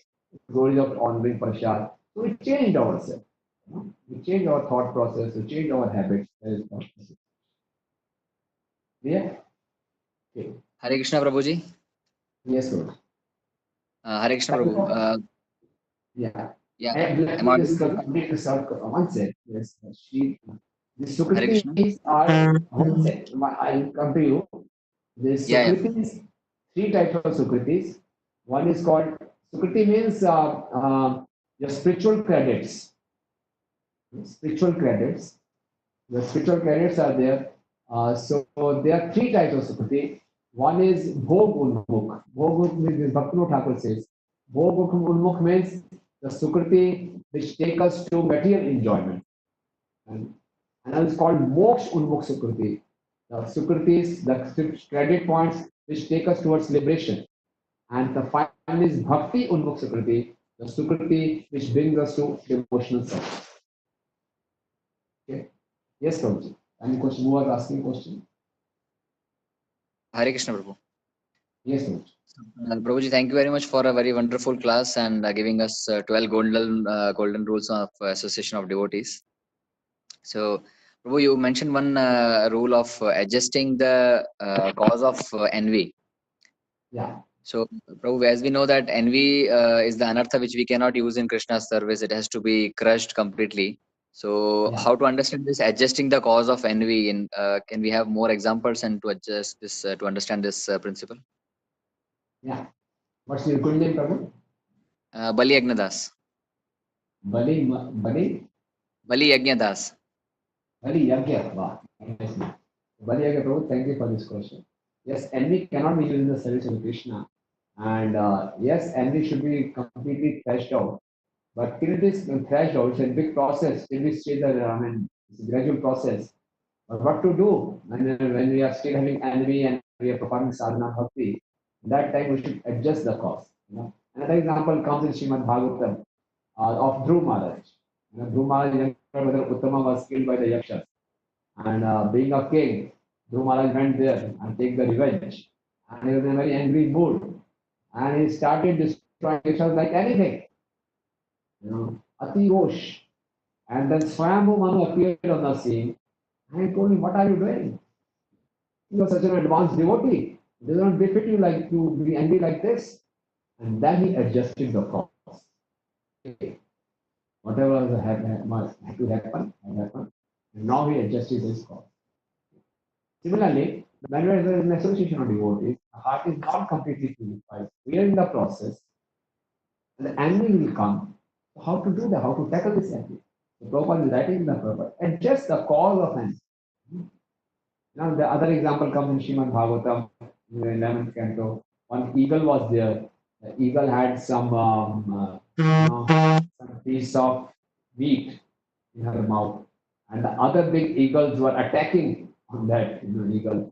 glories of honoring prasad. So we changed ourselves. We changed our thought process, we changed our habits. Yeah? Okay. Hare Krishna Prabhuji. Yes, Lord. Hare Krishna Prabhu. Yeah. Yeah. And let me just complete this out. One second. Yes. The Sukritis are, one second, I'll come to you. The Sukritis, three types of Sukritis. One is called, Sukriti means your spiritual credits. Spiritual credits. The spiritual credits are there. So there are three types of Sukriti. One is Bhog Unmukh. Bhog Unmukh means Bhaktivinoda Thakur says. Bhog Unmukh means the Sukriti which take us to material enjoyment. And another is called Moksha Unmukh Sukriti. The Sukritis, the credit points which take us towards liberation. And the final is Bhakti Unmukh Sukriti, the Sukriti which brings us to devotional service. Okay. Yes, Prabhuji. Any question? Who was asking question? Hare Krishna, Prabhu. Yes, Prabhuji. Prabhuji, thank you very much for a very wonderful class and giving us 12 golden rules of association of devotees. So, Prabhu, you mentioned one rule of adjusting the cause of envy. Yeah. So, Prabhu, as we know that envy is the anartha which we cannot use in Krishna's service, it has to be crushed completely. So, Yeah. how to understand this adjusting the cause of envy? In can we have more examples and to adjust this to understand this principle? Yeah. What's your good name, Prabhu? Bali Yagnadas. Bali Yagnadas. Bali Yagya. Wow. Nice name. Bali Yagya, Prabhu, thank you for this question. Yes, envy cannot be used in the service of Krishna. And yes, envy should be completely thrashed out. But till it is thrashed out, it's a big process. Till we stage that, it's a gradual process. But what to do when we are still having envy and we are performing sadhana bhakti? That time we should adjust the cause. You know? Another example comes in Srimad Bhagavatam of Dhruv Maharaj. You know, Dhruv Maharaj's younger brother Uttama was killed by the Yakshas. And being a king, Dhruv Maharaj went there and take the revenge. And he was in a very angry mood. And he started destroying Yakshas like anything. You know, Ati Rosh. And then Swayambhu Manu appeared on the scene and he told me, what are you doing? You are such an advanced devotee. It does not befit you like to be angry like this. And then he adjusted the cause. Okay. Whatever had to happen, had happened. And now he adjusted his cause. Similarly, when there is an association of devotees, the heart is not completely purified. We are in the process. And the envy will come. So how to do that? How to tackle this envy? The Prabhupada is writing in the Prabhupada. Adjust the cause of envy. Now, the other example comes in Srimad Bhagavatam, in the 11th canto. One eagle was there. The eagle had some piece of meat in her mouth. And the other big eagles were attacking on that eagle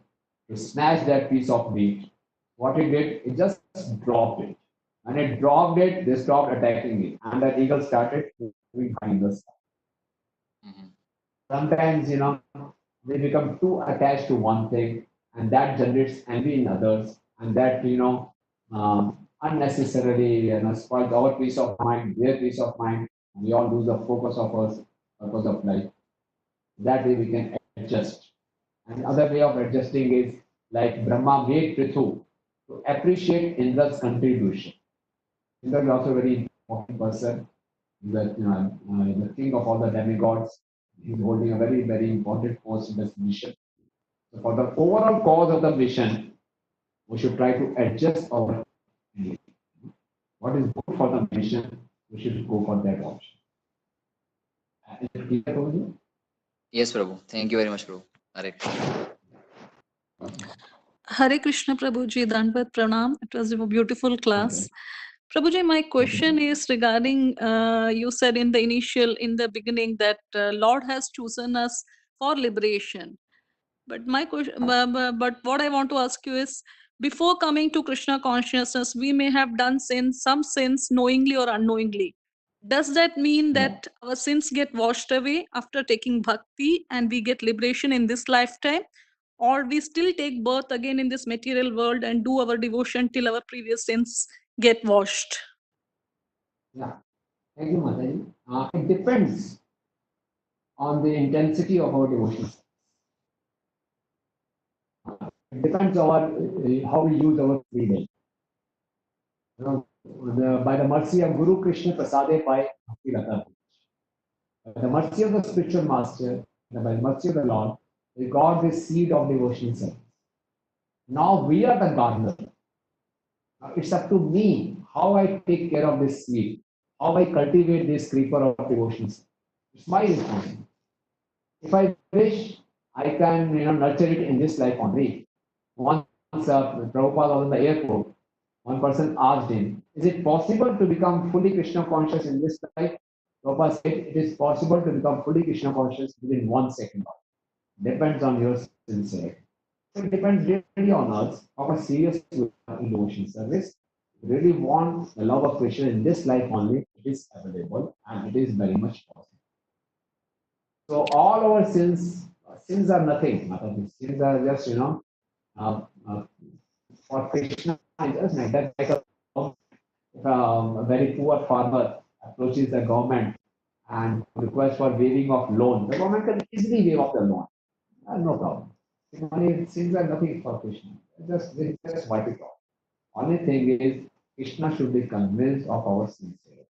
to snatch that piece of meat. What it did, it just dropped it. When it dropped it, they stopped attacking it. And the eagle started moving high in the sky. Sometimes, they become too attached to one thing, and that generates envy in others, and that, unnecessarily, spoils our peace of mind, their peace of mind, and we all lose the focus of our purpose of life. That way we can adjust. And other way of adjusting is like Brahma made Prithu to appreciate Indra's contribution. Indra is also a very important person, the king of all the demigods. He's holding a very, very important post in this mission. So for the overall cause of the mission, we should try to adjust our needs. What is good for the mission, we should go for that option. Is it clear, Prabhuji? Yes, Prabhu. Thank you very much, Prabhu. Hare. Hare Krishna Prabhuji, Dandavat Pranam. It was a beautiful class. Prabhuji, my question is regarding, you said in the beginning that Lord has chosen us for liberation. But my question, but what I want to ask you is, before coming to Krishna consciousness, we may have done some sins knowingly or unknowingly. Does that mean that our sins get washed away after taking bhakti and we get liberation in this lifetime? Or we still take birth again in this material world and do our devotion till our previous sins get washed? Yeah, thank you, Mataji. It depends on the intensity of our devotion. It depends on how we use our free will. By the mercy of Guru Krishna Prasade by Bhakti Lata. By the mercy of the spiritual master, and by the mercy of the Lord, we got this seed of devotion service. Now we are the gardener. Now it's up to me how I take care of this seed, how I cultivate this creeper of devotion service. It's my responsibility. If I wish, I can nurture it in this life only. Once Prabhupada was in the airport, one person asked him, is it possible to become fully Krishna conscious in this life? Prabhupada said, it is possible to become fully Krishna conscious within 1 second. Depends on your sincerity. So it depends really on us, how much serious we are in devotion service. If we really want the love of Krishna in this life only, it is available and it is very much possible. So all our sins are nothing. Sins are just, for Krishna, just like that. Like a very poor farmer approaches the government and requests for waiving of loan, the government can easily waive off the loan. No problem. Money sins are nothing for Krishna. Just wipe it off. Only thing is, Krishna should be convinced of our sincerity.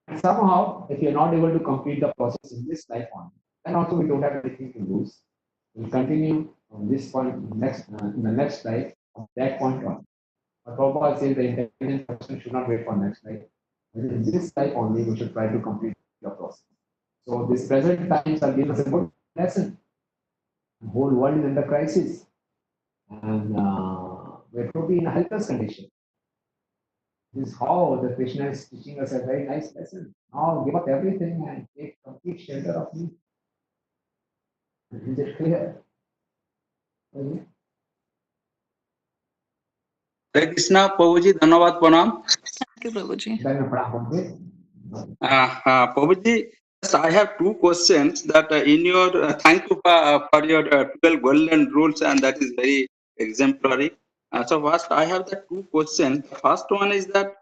And somehow, if you're not able to complete the process in this life only, then also we don't have anything to lose. We'll continue from this point in the next life, from that point on. But Prabhupada says the intelligent person should not wait for next life. In this life only, we should try to complete the process. So these present times are giving us a good lesson. The whole world is under crisis, and we're totally in a helpless condition. This is how the Krishna is teaching us a very nice lesson. Now give up everything and take complete shelter of me. Is it clear? Okay. Hare Krishna, Prabhuji, Dhanavad Pranam. Thank you, Prabhuji. Prabhuji, yes, I have two questions that in your, thank you for your 12 golden rules, and that is very exemplary. So first, I have the two questions. The first one is that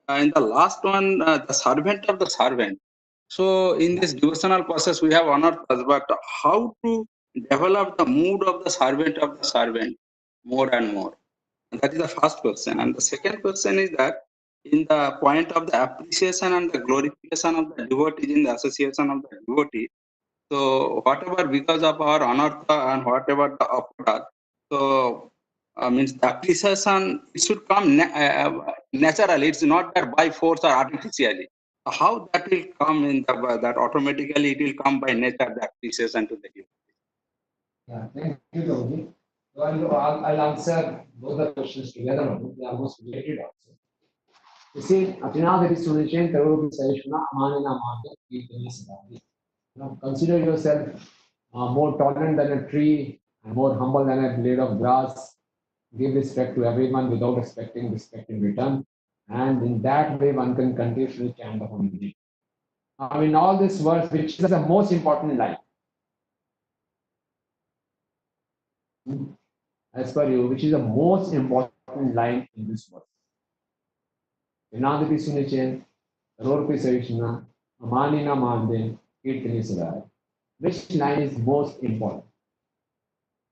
in the last one, the servant of the servant. So in this devotional process, we have unearthed, but how to develop the mood of the servant more and more? And that is the first question. And the second question is that in the point of the appreciation and the glorification of the devotees in the association of the devotee, so whatever because of our anartha and whatever the aparad, so means the appreciation, it should come naturally. It's not that by force or artificially. How that will come in that automatically it will come by nature, the appreciation to the devotee. Yeah, thank you, Prabhuji. So I'll answer both the questions together. They are almost related also. You see, Atinadati Sunichan, Tarupi Sarishuna, Amanina Market, consider yourself more tolerant than a tree and more humble than a blade of grass. Give respect to everyone without expecting respect in return. And in that way, one can continuously chant the holy name. Now, in all this verse, which is the most important line? As per you, which is the most important line in this verse? Vinadati Sunichen, Rorpi Sarishna, Amanina Mande, Kirtani Sadai. Which line is most important?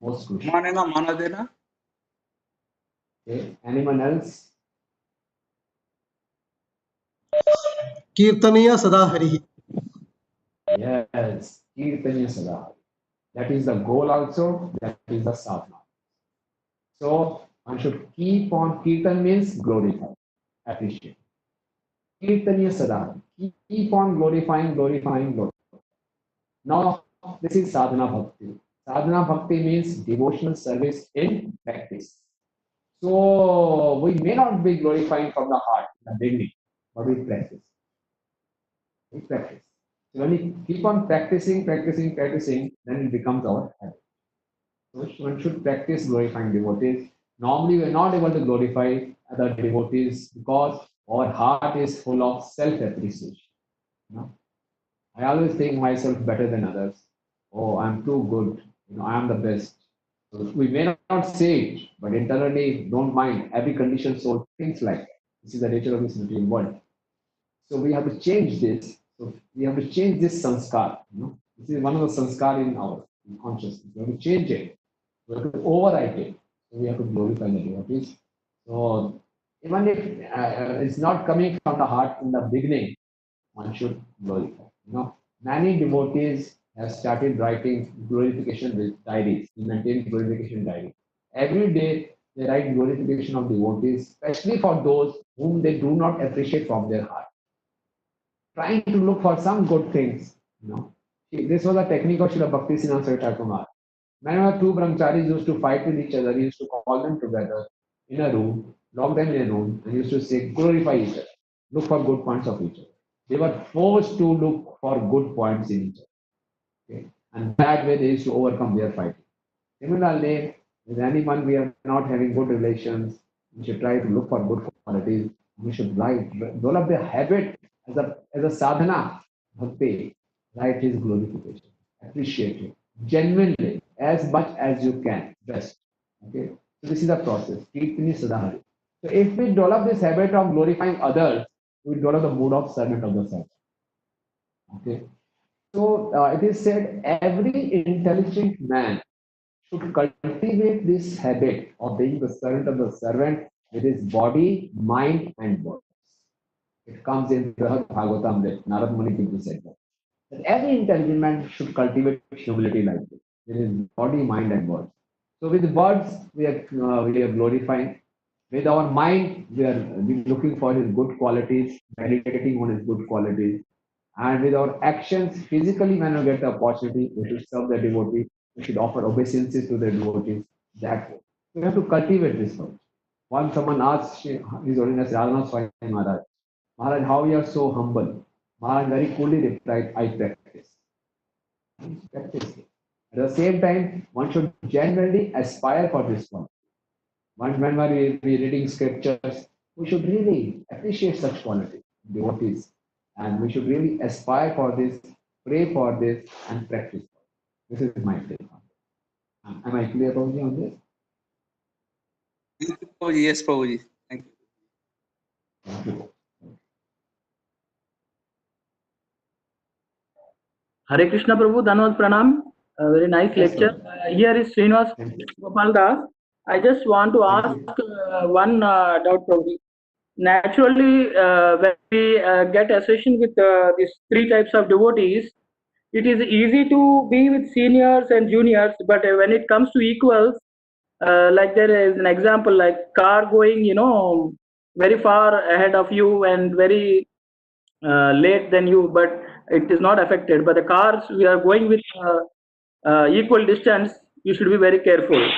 Most crucial. Manena Manadena. Okay. Anyone else? Kirtaniya Sada Hari. Yes, Kirtaniya Sada. That is the goal also, that is the sadhana. So one should keep on, Kirtan means glorify, appreciate. Kirtaniya Sada. Keep on glorifying. Now, this is sadhana bhakti. Sadhana bhakti means devotional service in practice. So we may not be glorifying from the heart in the beginning, but we practice. So when we keep on practicing, then it becomes our habit. So one should practice glorifying devotees. Normally, we are not able to glorify other devotees because our heart is full of self-appreciation. I always think myself better than others. Oh, I'm too good. I am the best. So we may not say it, but internally, don't mind. Every conditioned soul thinks like that. This is the nature of this material world. So we have to change this. So we have to change this sanskar. This is one of the sanskar in our consciousness. We have to change it. We have to overwrite it. So we have to glorify the devotees. So even if it's not coming from the heart in the beginning, one should glorify. Many devotees have started writing glorification with diaries. They maintain glorification diaries. Every day they write glorification of devotees, especially for those whom they do not appreciate from their heart. Trying to look for some good things. This was a technique of Srila Bhakti Siddhanta Sarita Kumar. Whenever two brahmacharis used to fight with each other, he used to call them together in a room, lock them in a room, and used to say, glorify each other, look for good points of each other. They were forced to look for good points in each other. Okay? And that way they used to overcome their fighting. Similarly, with anyone we are not having good relations, we should try to look for good qualities. We should develop the habit as a sadhana, bhakti, write his glorification, appreciate it, genuinely, as much as you can, best. Okay, so this is the process. Kirtani sadhana. So if we develop this habit of glorifying others, we develop the mood of servant of the self. Okay, so it is said every intelligent man should cultivate this habit of being the servant of the servant with his body, mind, and words. It comes in Bhagavad Bhagavatam that Narad Muni said that every intelligent man should cultivate humility like this with his body, mind, and words. So with words, we are glorifying. With our mind, we are looking for his good qualities, meditating on his good qualities. And with our actions, physically, when we get the opportunity, we should serve the devotee. We should offer obeisances to the devotees. That way. We have to cultivate this first. Once someone asked His Holiness Radhanath Swami Maharaj, Maharaj, how you are so humble? Maharaj very coolly replied, I practice. Practice. At the same time, one should genuinely aspire for this one. Whenever we reading scriptures, we should really appreciate such qualities, devotees, and we should really aspire for this, pray for this, and practice. This is my take on it. Am I clear, Prabhuji, on this? Yes, Prabhuji. Thank you. Thank you. Hare Krishna Prabhu, Dhanavad Pranam. Very nice Yes, lecture. Here is Srinivas Gopal Das. I just want to ask one doubt, Prabhuji. Naturally, when we get association with these three types of devotees, it is easy to be with seniors and juniors, but when it comes to equals, like there is an example like car going, very far ahead of you and very late than you, but it is not affected. But the cars we are going with equal distance, you should be very careful.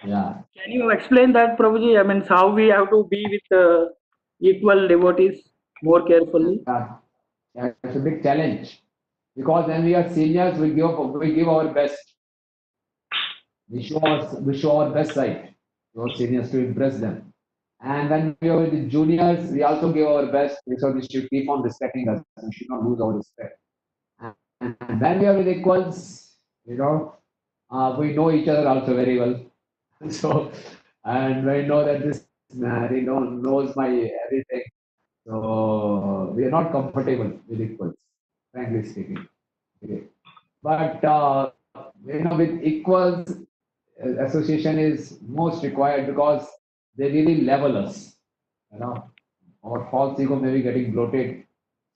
Yeah. Can you explain that, Prabhuji? I mean, how we have to be with equal devotees more carefully? Yeah, it's a big challenge because when we are seniors, we give our best. We show our best side to our seniors to impress them. And when we are with the juniors, we also give our best because we should keep on respecting us. We should not lose our respect. And when we are with equals, we know each other also very well. So, and we know that this man, knows my everything. So we are not comfortable with equals, frankly speaking. Okay. But with equals, association is most required because they really level us. Our false ego may be getting bloated.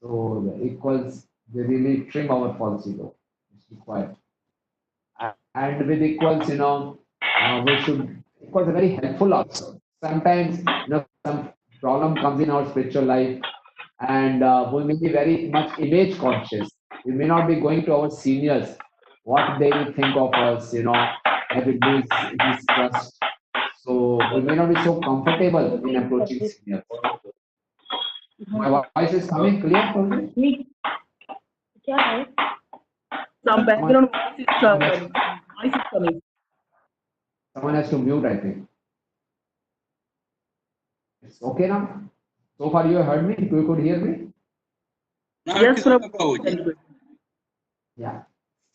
So the equals, they really trim our false ego. It's required. And with equals, equals are very helpful also. Sometimes, some problem comes in our spiritual life and we may be very much image conscious. We may not be going to our seniors, what they will think of us, that will lose this trust. So we may not be so comfortable in approaching seniors. My voice is coming clear for me? Some background voice is coming. Someone has to mute, I think. It's okay now? So far you have heard me? You could hear me? Yes, Prabhu. Yeah.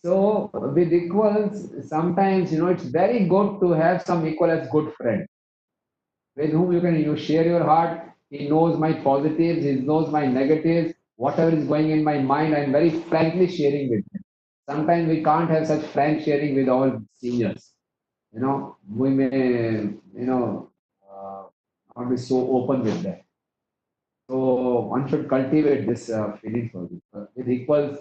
So with equals, sometimes, it's very good to have some equal as good friend with whom you share your heart. He knows my positives, he knows my negatives, whatever is going in my mind, I'm very frankly sharing with him. Sometimes we can't have such frank sharing with our seniors. We may, not be so open with them. So one should cultivate this feeling for this. With equals,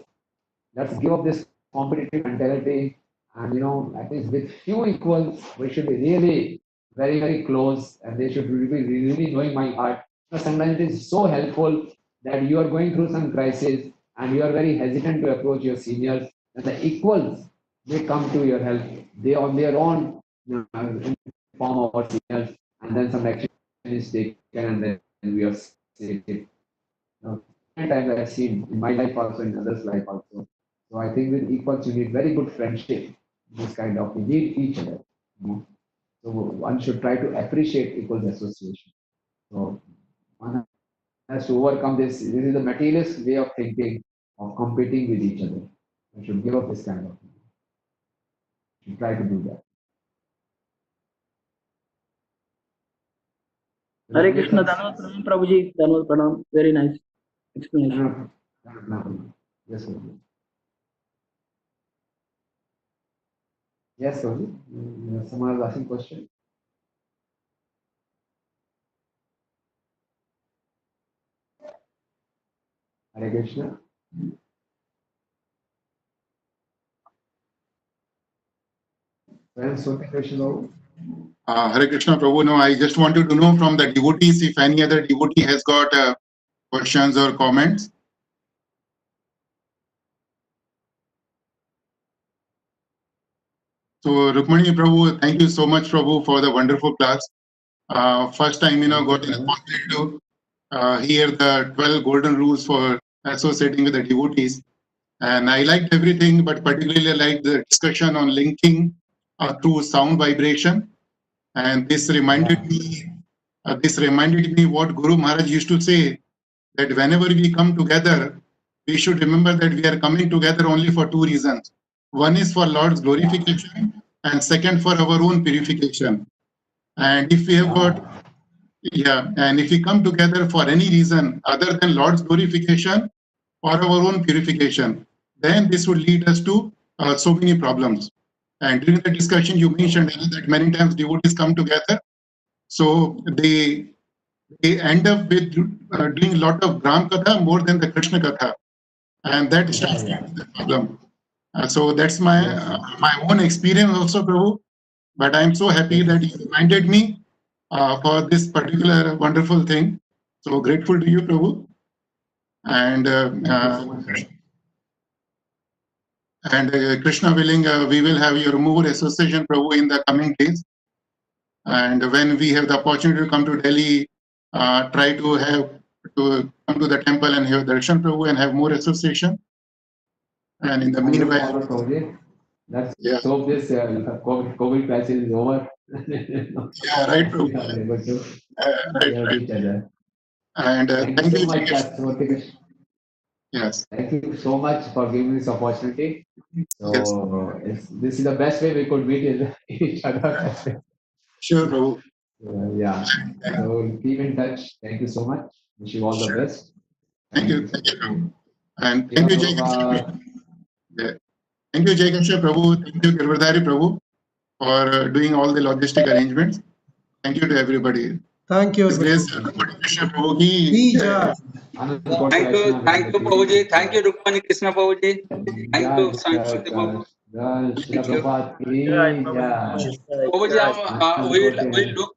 let's give up this competitive mentality, and at least with few equals, we should be really very, very close, and they should be really knowing my heart. Sometimes it is so helpful that you are going through some crisis and you are very hesitant to approach your seniors, and the equals they come to your help. They on their own inform our seniors, and then some action is taken, and then we are saved. Many times I have seen in my life also, in others' life also. So I think with equals you need very good friendship. This kind of we need each other. So one should try to appreciate equals association. So one has to overcome this. This is the materialist way of thinking, of competing with each other. We should give up this kind of thing. We should try to do that. Hare Krishna, Dhanavad Pranam, Prabhuji, Dhanavad Pranam. Very nice explanation. Yes, sir. Yes, sir. Someone is asking question. Hare Krishna. Hare Krishna, Prabhu. No, I just wanted to know from the devotees if any other devotee has got questions or comments. So, Rukmini Prabhu, thank you so much, Prabhu, for the wonderful class. First time, got an opportunity to hear the 12 golden rules for associating with the devotees. And I liked everything, but particularly I liked the discussion on linking through sound vibration. And this reminded me what Guru Maharaj used to say, that whenever we come together, we should remember that we are coming together only for two reasons. One is for Lord's glorification, and second for our own purification. And if we have got, and if we come together for any reason other than Lord's glorification or our own purification, then this would lead us to so many problems. And during the discussion, you mentioned that many times devotees come together, so they end up with doing a lot of Gram Katha more than the Krishna Katha, and that starts the problem. So that's my own experience also, Prabhu. But I'm so happy that you reminded me for this particular wonderful thing. So grateful to you, Prabhu. And Krishna willing, we will have your more association, Prabhu, in the coming days. And when we have the opportunity to come to Delhi, try to come to the temple and have darshan, Prabhu, and have more association. And in the meanwhile, let's hope this COVID crisis is over. Right, Prabhu. Right. And thank you so much, Yes. Thank you so much for giving this opportunity. So this is the best way we could meet each other. Sure, Prabhu. So we'll keep in touch. Thank you so much. Wish you all the best. Thank you, Prabhu. And thank you, Jai Krishna. Thank you, Jai Krishna, Prabhu. Thank you, Kirvardhari Prabhu, for doing all the logistic arrangements. Thank you to everybody. Thank you. Krishna Prabhu ki Thank you, Prabhuji. Thank you, Rukmini Krishna Prabhuji. Thank you, Sanskrit Prabhu. Prabhuji, we'll look